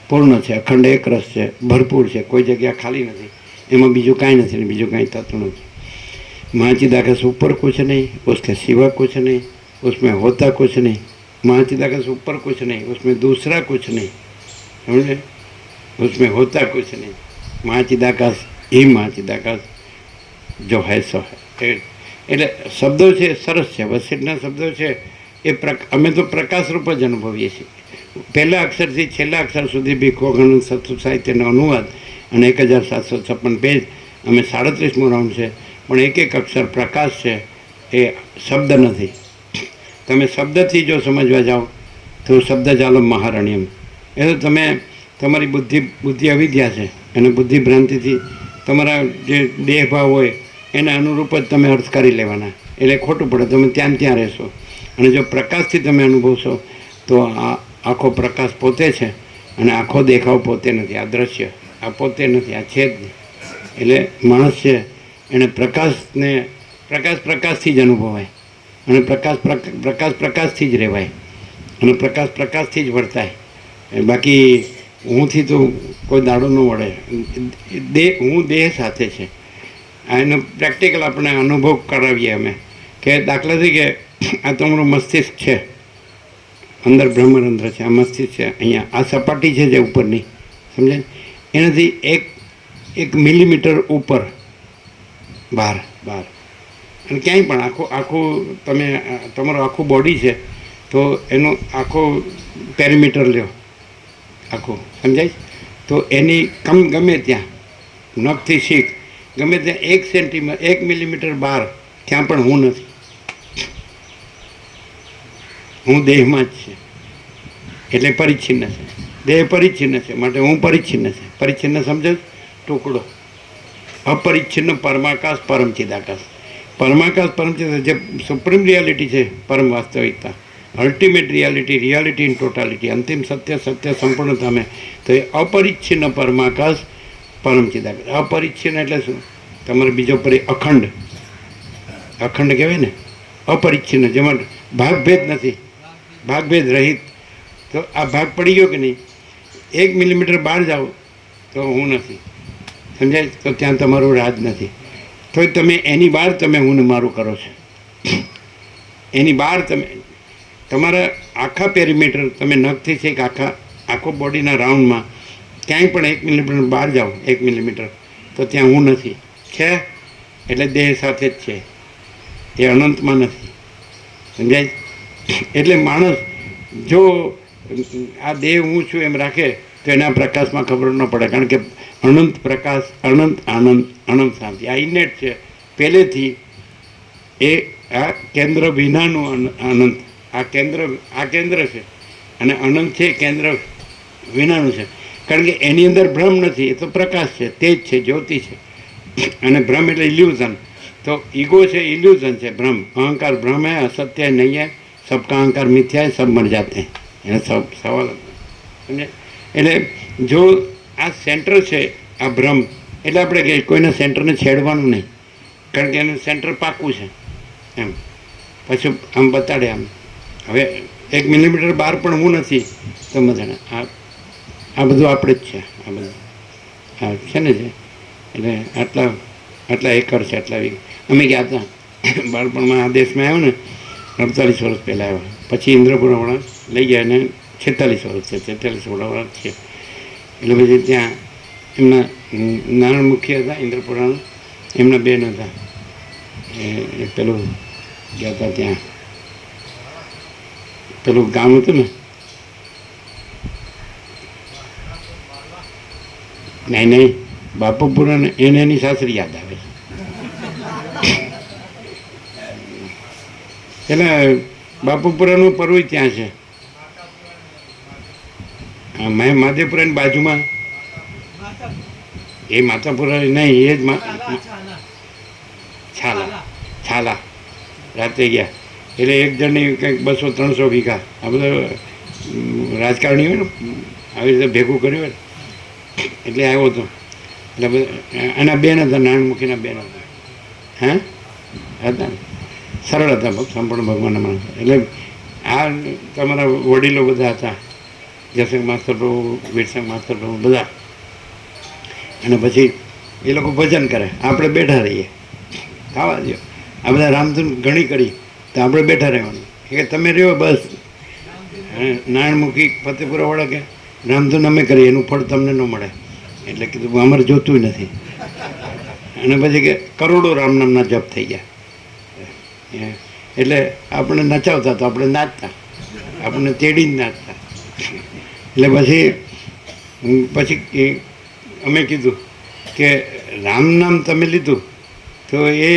પૂર્ણ છે, અખંડ એકરસ છે, ભરપૂર છે, કોઈ જગ્યા ખાલી નથી. એમાં બીજું કાંઈ નથી ને બીજું કાંઈ થતું નથી. महाचिदाकाश ऊपर कुछ नहीं, उसके सिवा कुछ नहीं, उसमें होता कुछ नहीं. महाचिदाकाश ऊपर कुछ नहीं, उसमें दूसरा कुछ नहीं, समझे. उसमें होता कुछ नहीं. महाचिदाकाश ही महाचिदाकाश जो है सो है. એટલે શબ્દો છે સરસ છે, વસીટના શબ્દો છે અમે તો પ્રકાશ રૂપ જ અનુભવીએ છીએ. પહેલા અક્ષરથી છેલ્લા અક્ષર સુધી ભીખોગણ સંસ્કૃત સાહિત્યનો અનુવાદ અને 1756 પેજ. અમે 37મો રાઉન્ડ છે, પણ એક એક અક્ષર પ્રકાશ છે, એ શબ્દ નથી. તમે શબ્દથી જો સમજવા જાઓ તો શબ્દ ચાલો મહારણ્યમ, એ તો તમે તમારી બુદ્ધિ અવિદ્યા છે અને બુદ્ધિ ભ્રાંતિથી તમારા જે દેહ ભાવ હોય એના અનુરૂપ જ તમે અર્થ કરી લેવાના, એટલે ખોટું પડે, તમે ત્યાં ત્યાં રહેશો. અને જો પ્રકાશથી તમે અનુભવશો તો આ આખો પ્રકાશ પોતે છે અને આખો દેખાવ પોતે નથી. આ દ્રશ્ય આ પોતે નથી, આ છે જ નહીં. એટલે માણસ છે એને પ્રકાશથી જ અનુભવાય અને પ્રકાશથી જ રહેવાય અને પ્રકાશથી જ વર્તાય. બાકી હુંથી તો કોઈ દાડો ન વળે. હું દેહ સાથે છે. આ એનો પ્રેક્ટિકલ આપણે અનુભવ કરાવીએ અમે, કે દાખલા તરીકે આ તમારું મસ્તિષ્ક છે, અંદર બ્રહ્મરંધ્ર છે, આ મસ્તિષ્ક છે, અહીંયા આ સપાટી છે જે ઉપરની, સમજાય, એનાથી એક મિલીમીટર ઉપર બહાર અને ક્યાંય પણ આખું તમારું આખું બોડી છે તો એનું આખું પેરીમીટર લ્યો આખું, સમજાય, તો એની ગમે ત્યાં નખથી શીખ ગમે ત્યાં 1 સેન્ટીમીટર 1 મિલીમીટર બહાર ત્યાં પણ હું નથી. હું દેહમાં જ છે એટલે પરિચ્છિન્ન છે. દેહ પરિચ્છિન્ન છે માટે હું પરિચ્છિન્ન છે. પરિચ્છિન્ન સમજો, ટુકડો. અપરિચ્છિન્ન પરમાકાશ પરમચિદાકાશ. પરમાકાશ પરમચિદ જે સુપ્રીમ રિયાલિટી છે, પરમ વાસ્તવિકતા, અલ્ટિમેટ રિયાલિટી ઇન ટોટાલિટી, અંતિમ સત્ય સંપૂર્ણતા મેં, તો એ અપરિચ્છિન્ન પરમાકાશ પરમચિદાકાશ. અપરિચ્છિન્ન એટલે શું? તમારે બીજો અખંડ કહેવાય ને, અપરિચ્છિન્ન, જેમાં ભાગભેદ નથી, ભાગભેદ રહિત. તો આ ભાગ પડી ગયો કે નહીં, 1 મિલીમીટર બહાર જાઓ તો હું નથી, સમજાય, તો ત્યાં તમારું રાજ નથી. તો તમે એની બહાર તમે હું મારું કરો છો. એની બહાર તમે તમારા આખા પેરીમીટર, તમે નખથી છે કે આખો બોડીના રાઉન્ડમાં ક્યાંય પણ 1 મિલીમીટર બહાર જાઓ, 1 મિલીમીટર, તો ત્યાં હું નથી. છે એટલે દેહ સાથે જ છે, એ અનંતમાં નથી, સમજાય. એટલે માણસ જો આ દેહ હું છું એમ રાખે તો એના પ્રકાશમાં ખબર ન પડે, કારણ કે અનંત પ્રકાશ, અનંત આનંદ, અનંત શાંતિ આ ઇનેટ છે પહેલેથી. એ આ કેન્દ્ર વિનાનું અનંત, આ કેન્દ્ર છે અને અનંત છે કેન્દ્ર વિનાનું છે. કારણ કે એની અંદર ભ્રમ નથી, એ તો પ્રકાશ છે, તેજ છે, જ્યોતિ છે. અને ભ્રમ એટલે ઇલ્યુઝન. તો ઈગો છે, ઇલ્યુઝન છે, ભ્રમ. અહંકાર ભ્રમ હે, અસત્ય નહીં હે, સબકા અહંકાર મિથ્યા હે, સબ મર જાતે હે. એને સવાલ સમજે. એટલે જો આ સેન્ટર છે, આ ભ્રમ, એટલે આપણે કે કોઈના સેન્ટરને છેડવાનું નહીં, કારણ કે એનું સેન્ટર પાકું છે એમ. પછી આમ બતાડે આમ, હવે 1 મિલીમીટર બહાર પણ હું નથી, તો બધાને આ બધું આપણે જ છે. આ બધું આ છે ને જે, એટલે આટલા એકર છે, આટલા વીઘા. અમે ગયા હતા બાળપણમાં, આ દેશમાં આવ્યો ને 48 વર્ષ પહેલાં આવ્યો. પછી ઇન્દ્રપુરાવાળા લઈ ગયા અને 46 વર્ષ છે, 46 વર્ષ છે. એટલે પછી ત્યાં એમના નારાયણ મુખી હતા ઇન્દ્રપુરાના, એમના બેન હતા, એ પેલું ગયા હતા ત્યાં, પેલું ગામ હતું ને, નહીં બાપુપુરા, એને એની સાસરી યાદ આવે છે. એટલે બાપુપુરાનું પરવું ત્યાં છે. માધેપુરાની બાજુમાં એ માતાપુરા નહીં, એ જ છાલા રાતે ગયા. એટલે એક જણની કંઈક 200-300 વીઘા, આ બધા રાજકારણી હોય ને આવી રીતે ભેગું કર્યું હોય, એટલે આવ્યો હતો. એટલે બધા એના બેન હતા, નારાયણમુખીના બેન હતા. હતા ને, સરળ હતા, સંપૂર્ણ ભગવાનના માણસ. એટલે આ તમારા વડીલો બધા હતા, જસંગ માસ્તર પ્રભુ, વીરસંગ માસ્તર પ્રભુ બધા. અને પછી એ લોકો ભજન કરે, આપણે બેઠા રહીએ, ખાવા દો. આ બધા રામધૂન ઘણી કરી તો આપણે બેઠા રહેવાનું, કે તમે રહ્યો બસ. નારાયણમુખી ફતેપુરાવાળા કે રામધૂન અમે કરીએ, એનું ફળ તમને ન મળે. એટલે કીધું અમારે જોતું નથી. અને પછી કે કરોડો રામનામના જપ થઈ ગયા. એટલે આપણે નચાવતા તો આપણે નાચતા, આપણને તેડીને નાચતા. એટલે પછી અમે કીધું કે રામ નામ તમે લીધું તો એ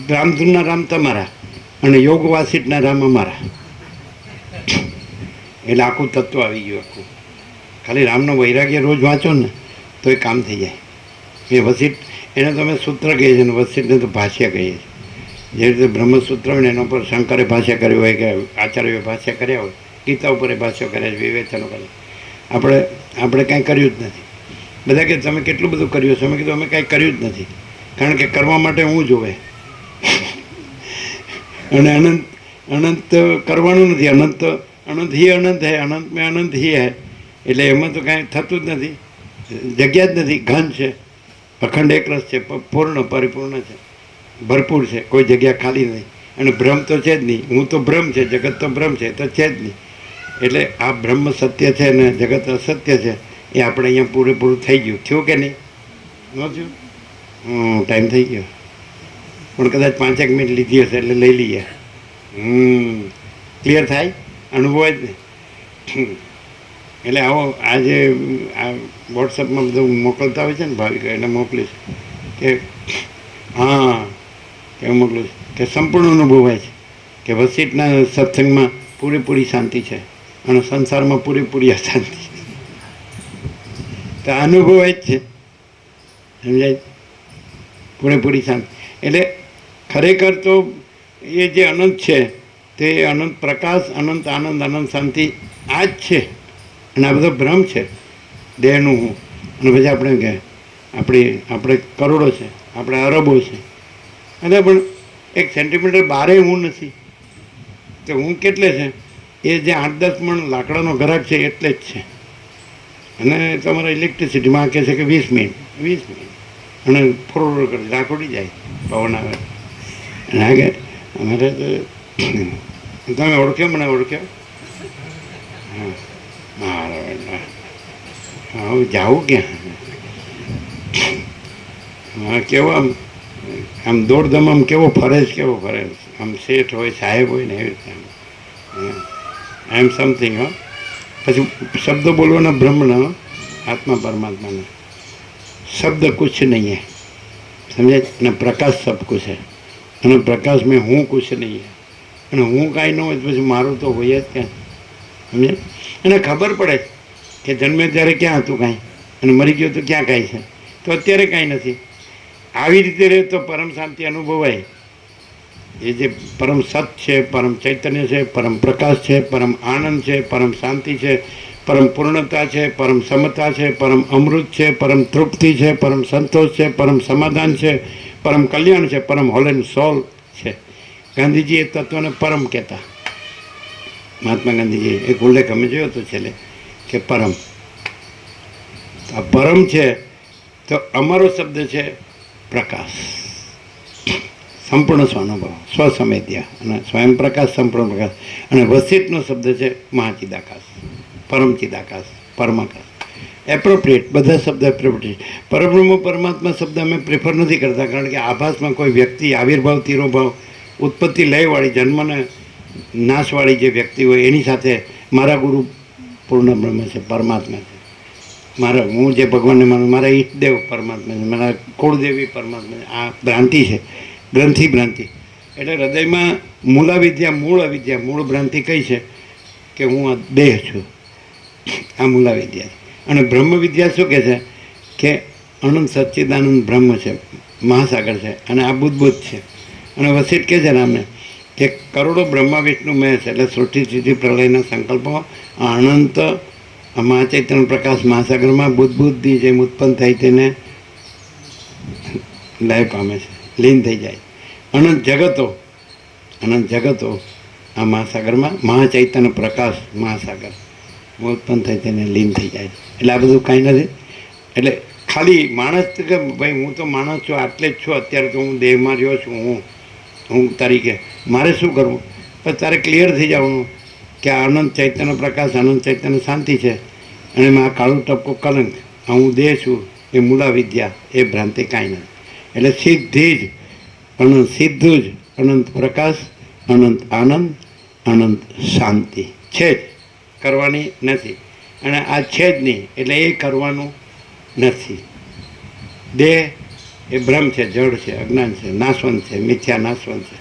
રામધૂનના રામ તમારા અને યોગ વાસિટના રામ અમારા. એટલે આખું તત્વ આવી ગયું આખું. ખાલી રામનો વૈરાગ્ય રોજ વાંચો ને તો એ કામ થઈ જાય. એ વસિટ એને તમે સૂત્ર કહીએ છીએ ને વસિટને તો ભાષ્ય કહીએ છીએ. જે રીતે બ્રહ્મસૂત્ર હોય ને એના પર શંકરે ભાષ્ય કર્યું હોય કે આચાર્યોએ ભાષ્ય કર્યા હોય, ગીતા ઉપર એ ભાષ્યો કર્યા છે, વિવેચનો કર્યા. આપણે કાંઈ કર્યું જ નથી. બધા કે તમે કેટલું બધું કર્યું છે? અમે કીધું અમે કાંઈ કર્યું જ નથી, કારણ કે કરવા માટે હું જોવે. અને અનંત કરવાનું નથી. અનંત હી અનંત હે, અનંત મેં અનંત હી હે. એટલે એમાં તો કાંઈ થતું જ નથી. જગ્યા જ નથી. ઘન છે, અખંડ એકરસ છે, પૂર્ણ પરિપૂર્ણ છે, ભરપૂર છે, કોઈ જગ્યા ખાલી નહીં. અને ભ્રમ તો છે જ નહીં. હું તો ભ્રમ છે, જગત તો ભ્રમ છે, તો છે જ નહીં. એટલે આ બ્રહ્મ સત્ય છે ને જગત અસત્ય છે એ આપણે અહીંયા પૂરેપૂરું થઈ ગયું. થયું કે નહીં? ન થયું? ટાઈમ થઈ ગયો, પણ કદાચ 5 મિનિટ લીધી હશે એટલે લઈ લઈએ. ક્લિયર થાય? અનુભવ જ ને. એટલે આવો આજે આ વોટ્સઅપમાં બધું મોકલતા હોય છે ને ભાવિકો, એટલે મોકલીશ કે હા કેવું મોકલું કે સંપૂર્ણ અનુભવાય છે કે વસિટના સત્સંગમાં પૂરેપૂરી શાંતિ છે અને સંસારમાં પૂરેપૂરી અશાંતિ છે. તો અનુભવાય જ છે, સમજાય? પૂરેપૂરી શાંતિ એટલે ખરેખર તો એ જે અનંત છે તે અનંત પ્રકાશ, અનંત આનંદ, અનંત શાંતિ આ જ છે. અને આ બધો ભ્રમ છે દેહનું હું. અને પછી આપણે કહે આપણે કરોડો છે, આપણે અરબો છે. એટલે પણ 1 સેન્ટીમીટર બારે હું નથી. તો હું કેટલે છે? એ જે 8-10 મણ લાકડાનો ઘરાક છે એટલે જ છે. અને તમારા ઇલેક્ટ્રિસિટીમાં કહે છે કે 20 મિનિટ અને ફોરવર્ડ કરી રાખ ઉડી જાય, પવન આવે. અને આ કે અમારે તો તમે ઓળખ્યો? મને ઓળખ્યો? હા, મારા હવે જાવું ક્યાં? હા, કેવો આમ દોડધામ આમ કેવો ફરે છે, કેવો ફરે છે. આમ શેઠ હોય, સાહેબ હોય ને એવી રીતે આઈ એમ સમથિંગ. હો પછી શબ્દ બોલવાના બ્રહ્મના, આત્મા પરમાત્માના શબ્દ કુછ નહીં હે, સમજાય? અને પ્રકાશ સબ કુછ હે. અને પ્રકાશ મેં હું કુછ નહીં હે. અને હું કાંઈ ન હોય પછી મારું તો હોય જ ક્યાં, સમજાય? એને ખબર પડે કે જન્મે ત્યારે ક્યાં હતું કાંઈ, અને મરી ગયો તો ક્યાં કાંઈ છે, તો અત્યારે કાંઈ નથી. આવી રીતે રહે તો પરમ શાંતિ અનુભવાય. એ જે પરમ સત છે, પરમ ચૈતન્ય છે, પરમ પ્રકાશ છે, પરમ આનંદ છે, પરમ શાંતિ છે, પરમ પૂર્ણતા છે, પરમ સમતા છે, પરમ અમૃત છે, પરમ તૃપ્તિ છે, પરમ સંતોષ છે, પરમ સમાધાન છે, પરમ કલ્યાણ છે, પરમ હોલ એન્ડ સોલ છે. ગાંધીજી એ તત્વને પરમ કહેતા. મહાત્મા ગાંધીજી એક ઉલ્લેખ અમે જોયો હતો છેલ્લે કે પરમ. આ પરમ છે તો અમારો શબ્દ છે પ્રકાશ, સંપૂર્ણ સ્વાનુભવ, સ્વસમેધ્યા અને સ્વયં પ્રકાશ, સંપૂર્ણ પ્રકાશ. અને વસિતનો શબ્દ છે મહાચિદાકાશ, પરમ ચિદાકાશ, પરમાકાશ. એપ્રોપ્રિએટ, બધા શબ્દ એપ્રોપ્રિએટ. પરબ્રહ્મ પરમાત્મા શબ્દ અમે પ્રેફર નથી કરતા, કારણ કે આભાસમાં કોઈ વ્યક્તિ આવિર્ભાવ, તિરોભાવ, ઉત્પત્તિ લયવાળી, જન્મને નાશવાળી જે વ્યક્તિ હોય એની સાથે મારા ગુરુ પૂર્ણ બ્રહ્મ છે, પરમાત્મા છે. હું જે ભગવાનને માનું, મારા ઈષ્ટદેવ પરમાત્મા છે, મારા કુળદેવી પરમાત્મા છે. આ ભ્રાંતિ છે, ગ્રંથિ ભ્રાંતિ. એટલે હૃદયમાં મૂલાવિદ્યા, મૂળ અવિદ્યા, મૂળ ભ્રાંતિ કઈ છે કે હું આ દેહ છું. આ મૂલાવિદ્યા છે. અને બ્રહ્મ વિદ્યા શું કહે છે કે અનંત સચ્ચિદાનંદ બ્રહ્મ છે, મહાસાગર છે, અને આ બુદ્ધ છે. અને વસિત કહે છે ને અમને કે કરોડો બ્રહ્મા વિષ્ણુ મહેશ, એટલે સૃષ્ટિ સ્થિતિ પ્રલયના સંકલ્પો આ અનંત મહાચૈતન્ય પ્રકાશ મહાસાગરમાં બુદ્ધની જેમ ઉત્પન્ન થઈ તેને લય પામે છે, લીન થઈ જાય. અનંત જગતો આ મહાસાગરમાં મહાચૈતન્ય પ્રકાશ મહાસાગર ઉત્પન્ન થઈ તેને લીન થઈ જાય. એટલે આ બધું કાંઈ નથી. એટલે ખાલી માણસ કે ભાઈ હું તો માણસ છું, આટલે જ છું, અત્યારે તો હું દેહમાં રહ્યો છું, હું તરીકે મારે શું કરવું? પણ તારે ક્લિયર થઈ જવાનું કે આ અનંત ચૈતન્ય પ્રકાશ, અનંત ચૈતન્ય શાંતિ છે, અને એમાં આ કાળું ટપકો કલંક, આ હું દેહ છું, એ મૂલા વિદ્યા, એ ભ્રાંતિ કાંઈ નથી. એટલે સીધી જ સીધું જ અનંત પ્રકાશ, અનંત આનંદ, અનંત શાંતિ છે જ, કરવાની નથી. અને આ છે જ નહીં એટલે એ કરવાનું નથી. દેહ એ ભ્રમ છે, જડ છે, અજ્ઞાન છે, નાશવંત છે, મિથ્યા નાશવંત છે,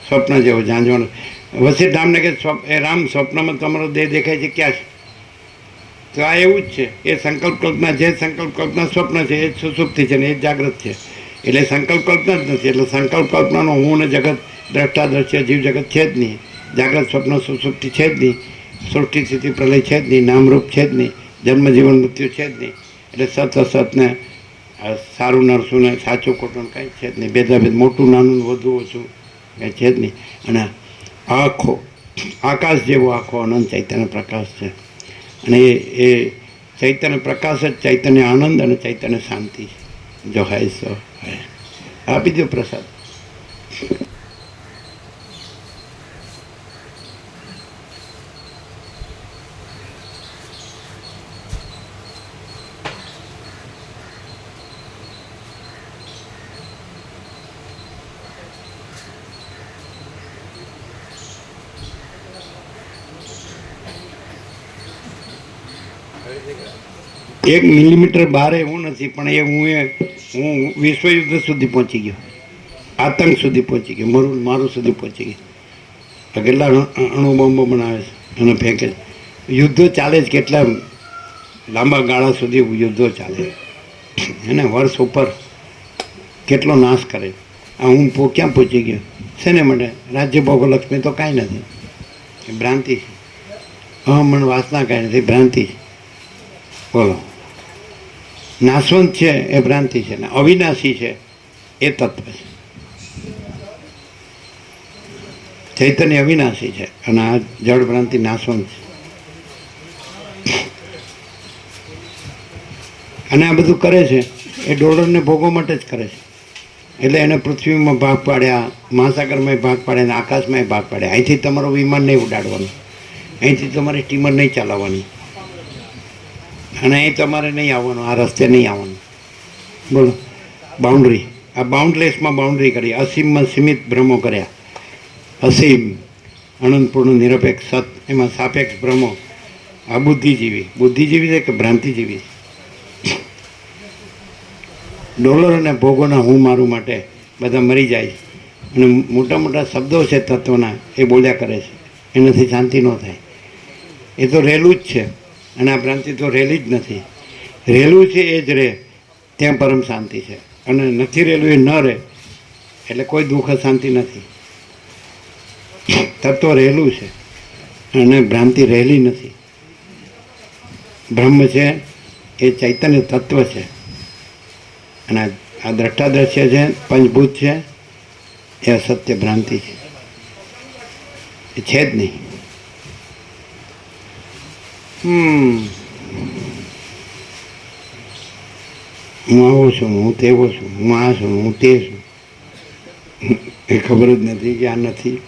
સ્વપ્ન જેવું ઝાંઝવાનું. વસિષ્ઠ રામને કે એ રામ સ્વપ્નમાં તમારો દેહ દેખાય છે ક્યાં છે? તો આ એવું જ છે. એ સંકલ્પ કલ્પના, જે સંકલ્પ કલ્પના સ્વપ્ન છે એ સુસુપ્તિ છે ને એ જાગ્રત છે. એટલે સંકલ્પ કલ્પના જ નથી. એટલે સંકલ્પ કલ્પનાનો હું ને જગત, દ્રષ્ટા દ્રશ્ય જીવ જગત છે જ નહીં. જાગ્રત સ્વપ્ન સુસુપ્તિ છે જ નહીં. સૃષ્ટિ સ્થિતિ પ્રલય છે જ નહીં. નામરૂપ છે જ નહીં. જન્મ જીવન મૃત્યુ છે જ નહીં. એટલે સત અસતને, સારું નરસું ને સાચું ખોટું કંઈ છે જ નહીં. ભેદાભેદ, મોટું નાનું વધુ ઓછું કંઈ છે જ નહીં. અને આખો આકાશ જેવો આખો અનંત ચૈતન્ય પ્રકાશ છે. અને એ ચૈતન્ય પ્રકાશ જ ચૈતન્ય આનંદ અને ચૈતન્ય શાંતિ છે. જો હૈ સો હૈ. આપી દો પ્રસાદ. એક મિલીમીટર બારે હું નથી, પણ હું વિશ્વયુદ્ધ સુધી પહોંચી ગયો, આતંક સુધી પહોંચી ગયો, મારું સુધી પહોંચી ગયો. કેટલા અણુ બોમ્બો બનાવે છે અને ફેંકે છે. યુદ્ધો ચાલે છે, કેટલા લાંબા ગાળા સુધી યુદ્ધો ચાલે એને વર્ષ ઉપર કેટલો નાશ કરે. આ હું ક્યાં પહોંચી ગયો? શેને માટે? રાજ્ય ભોગલક્ષ્મી તો કાંઈ નથી, એ ભ્રાંતિ છે. અહમણ વાસના કાંઈ નથી, ભ્રાંતિ છે. બોલો, નાશવંત છે એ ભ્રાંતિ છે, ને અવિનાશી છે એ તત્વ છે. ચૈતન્ય અવિનાશી છે અને આ જળ ભ્રાંતિ નાશવંત છે. અને આ બધું કરે છે એ ડોલરને ભોગવા માટે જ કરે છે. એટલે એને પૃથ્વીમાં ભાગ પાડ્યા, મહાસાગરમાં ભાગ પાડ્યા, આકાશમાં ભાગ પાડ્યા. અહીંથી તમારું વિમાન નહીં ઉડાડવાનું, અહીંથી તમારી સ્ટીમર નહીં ચલાવવાની, અને અહીં તમારે નહીં આવવાનું, આ રસ્તે નહીં આવવાનું. બોલો, બાઉન્ડ્રી, આ બાઉન્ડલેસમાં બાઉન્ડ્રી કરી, અસીમમાં સીમિત ભ્રમો કર્યા. અસીમ, અનંતપૂર્ણ, નિરપેક્ષ, સત, એમાં સાપેક્ષ ભ્રમો. આ બુદ્ધિજીવી છે કે ભ્રાંતિજીવી છે? ડોલર અને ભોગોના હું મારું માટે બધા મરી જાય છે. અને મોટા મોટા શબ્દો છે તત્વના, એ બોલ્યા કરે છે. એનાથી શાંતિ ન થાય. એ તો રહેલું જ છે. અને આ ભ્રાંતિ તો રહેલી જ નથી. રહેલું છે એ જ રહે, ત્યાં પરમ શાંતિ છે. અને નથી રહેલું એ ન રહે એટલે કોઈ દુઃખ શાંતિ નથી. તત્વ રહેલું છે અને ભ્રાંતિ રહેલી નથી. બ્રહ્મ છે એ ચૈતન્ય તત્વ છે. અને આ દ્રષ્ટા દ્રશ્ય છે, પંચભૂત છે, એ અસત્ય ભ્રાંતિ છે. એ છે જ નહીં. હું આવો છું, હું તેવો છું, હું આ છું, હું તે છું. એ ખબર જ નથી કે આ નથી.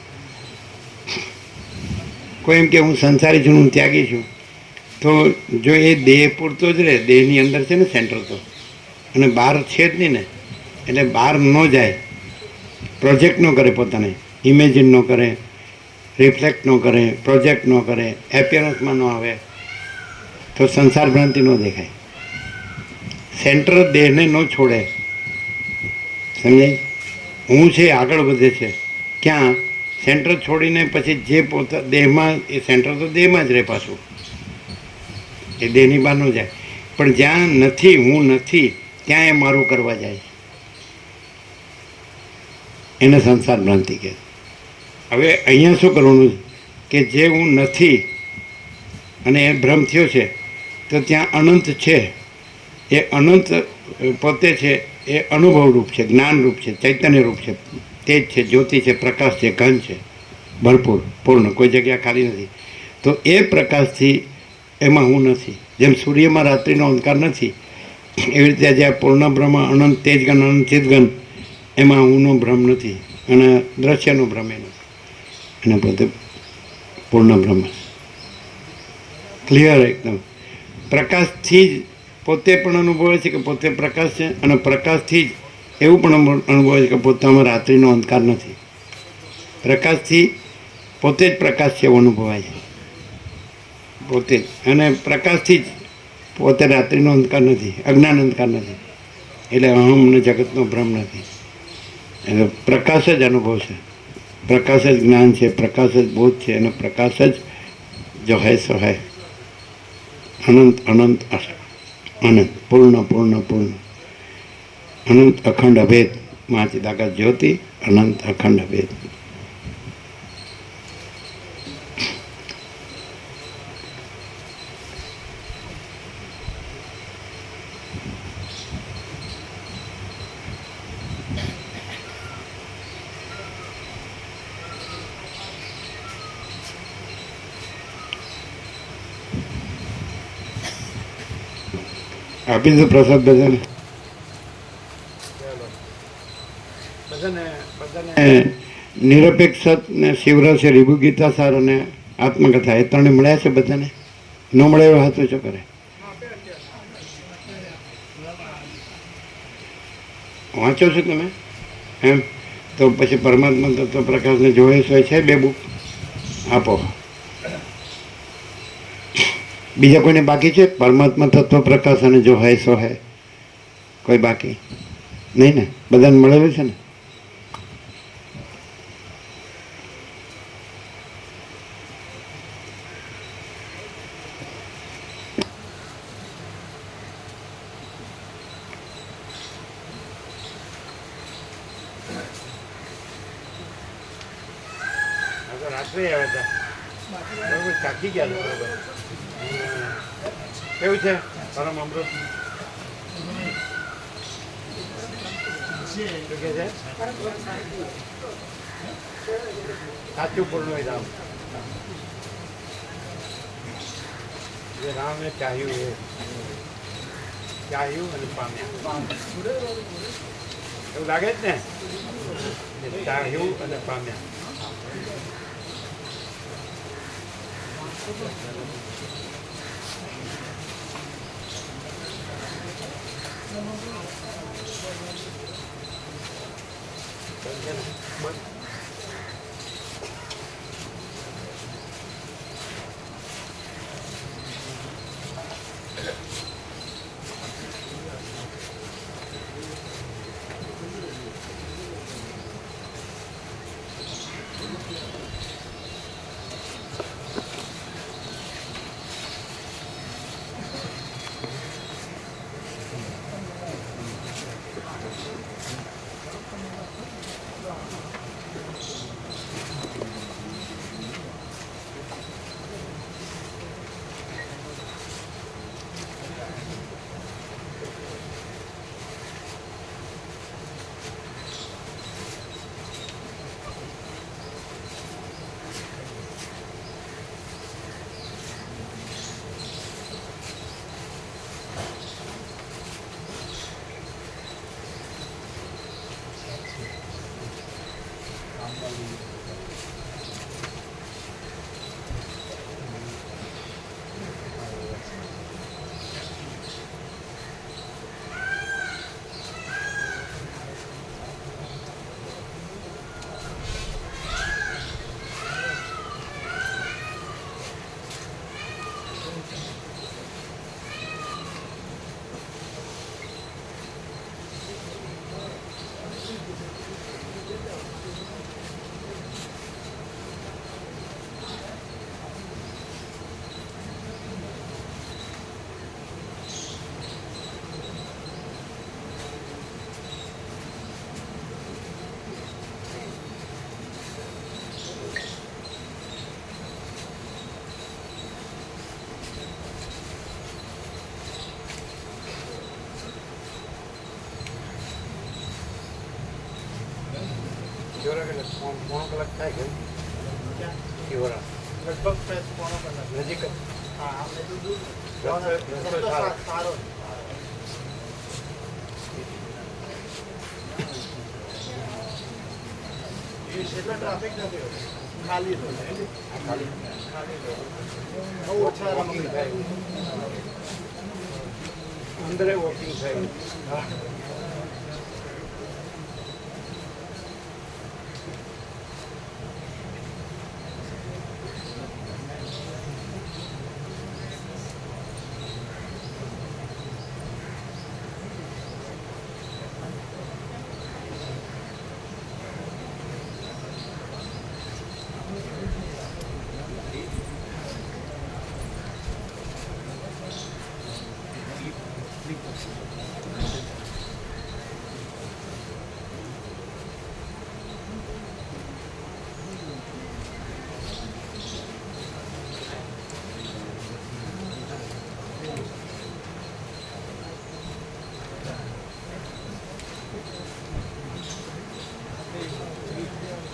કોઈ એમ કે હું સંસારી છું, હું ત્યાગી છું, તો જો એ દેહ પૂરતો જ રહે, દેહની અંદર છે ને સેન્ટર તો, અને બહાર છે જ નહીં ને, એટલે બહાર ન જાય, પ્રોજેક્ટ ન કરે પોતાને, ઇમેજિન ન કરે, રિફ્લેક્ટ ન કરે, પ્રોજેક્ટ ન કરે, એપિયરન્સમાં ન આવે, તો સંસાર ભ્રાંતિ ન દેખાય. સેન્ટર દેહને ન છોડે, સમજાય? હું છે આગળ વધે છે. ક્યાં? સેન્ટર છોડીને પછી જે પોતા દેહમાં, એ સેન્ટર તો દેહમાં જ રહે પાછું, એ દેહની બહાર ન જાય. પણ જ્યાં નથી, હું નથી, ત્યાં એ મારું કરવા જાય, એને સંસાર ભ્રાંતિ કહે. હવે અહીંયા શું કરવાનું કે જે હું નથી અને એ ભ્રમ થયો છે, તો ત્યાં અનંત છે. એ અનંત પોતે છે, એ અનુભવ રૂપ છે, જ્ઞાન રૂપ છે, ચૈતન્ય રૂપ છે, તેજ છે, જ્યોતિ છે, પ્રકાશ છે, ઘન છે, ભરપૂર, પૂર્ણ, કોઈ જગ્યા ખાલી નથી. તો એ પ્રકાશથી એમાં હું નથી. જેમ સૂર્યમાં રાત્રિનો અંધકાર નથી, એવી રીતે આજે આ પૂર્ણ બ્રહ્મ, અનંત તેજગન, અનંત ચિતગન, એમાં હુંનો ભ્રમ નથી અને દ્રશ્યનો ભ્રમ એ નથી. અને પોતે પૂર્ણ બ્રહ્મ, ક્લિયર એકદમ. પ્રકાશથી જ પોતે પણ અનુભવે છે કે પોતે પ્રકાશ છે, અને પ્રકાશથી જ એવું પણ અનુભવે છે કે પોતામાં રાત્રિનો અંધકાર નથી. પ્રકાશથી પોતે જ પ્રકાશ છે એવું અનુભવાય છે પોતે જ. અને પ્રકાશથી જ પોતે રાત્રિનો અંધકાર નથી, અજ્ઞાન અંધકાર નથી, એટલે અહમને જગતનો ભ્રમ નથી. એટલે પ્રકાશ જ અનુભવ છે, પ્રકાશ જ જ્ઞાન છે, પ્રકાશ જ બોધ છે, અને પ્રકાશ જ જો હૈ સો હૈ. અનંત અનંત અનંત, પૂર્ણ પૂર્ણ પૂર્ણ, અનંત અખંડ અભેદ, મા ચિદાકાશ જ્યોતિ, અનંત અખંડ અભેદ. આપી દો પ્રસાદ બધાને. નિરપેક્ષ ને શિવરસ, રીભુ ગીતા સાર અને આત્મકથા એ ત્રણે મળ્યા છે બધાને? ન મળે એવો હાથ ઊંચો કરે. વાંચો છો તમે એમ? તો પછી પરમાત્મા તત્વ પ્રકાશને જોઈ હોય છે 2 બુક આપો. બીજા કોઈને બાકી છે? પરમાત્મા તત્વ પ્રકાશ અને જો હૈ સો હૈ કોઈ બાકી નહીં ને? બધાને મળેલું છે ને? રાત્રે આવ્યા હતા બરોબર, ચાકી ગયા હતા બરોબર. કેવું છે પરમ અમૃત? શું કે છે? સાચું પૂર્ણ રામ, જે રામે ચાહ્યું એ ચાહ્યું અને પામ્યા, એવું લાગે જ ને? ચાહ્યું અને પામ્યા. પોણો કલાક થાય કે શિવરા લગભગ પોણો કલાક નજીક જ. હા સારો એટલો ટ્રાફિક નથી હોતો, ખાલી ખાલી બહુ ઓછા વોકિંગ થાય, અંદરે વોકિંગ થાય.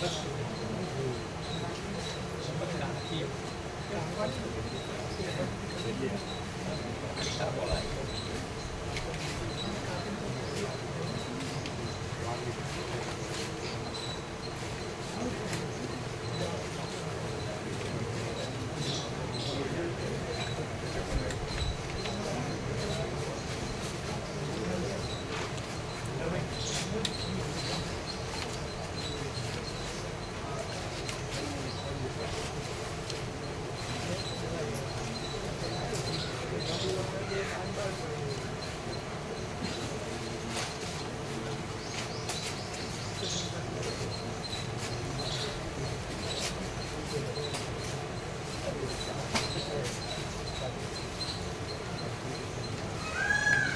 પ્રશ્ન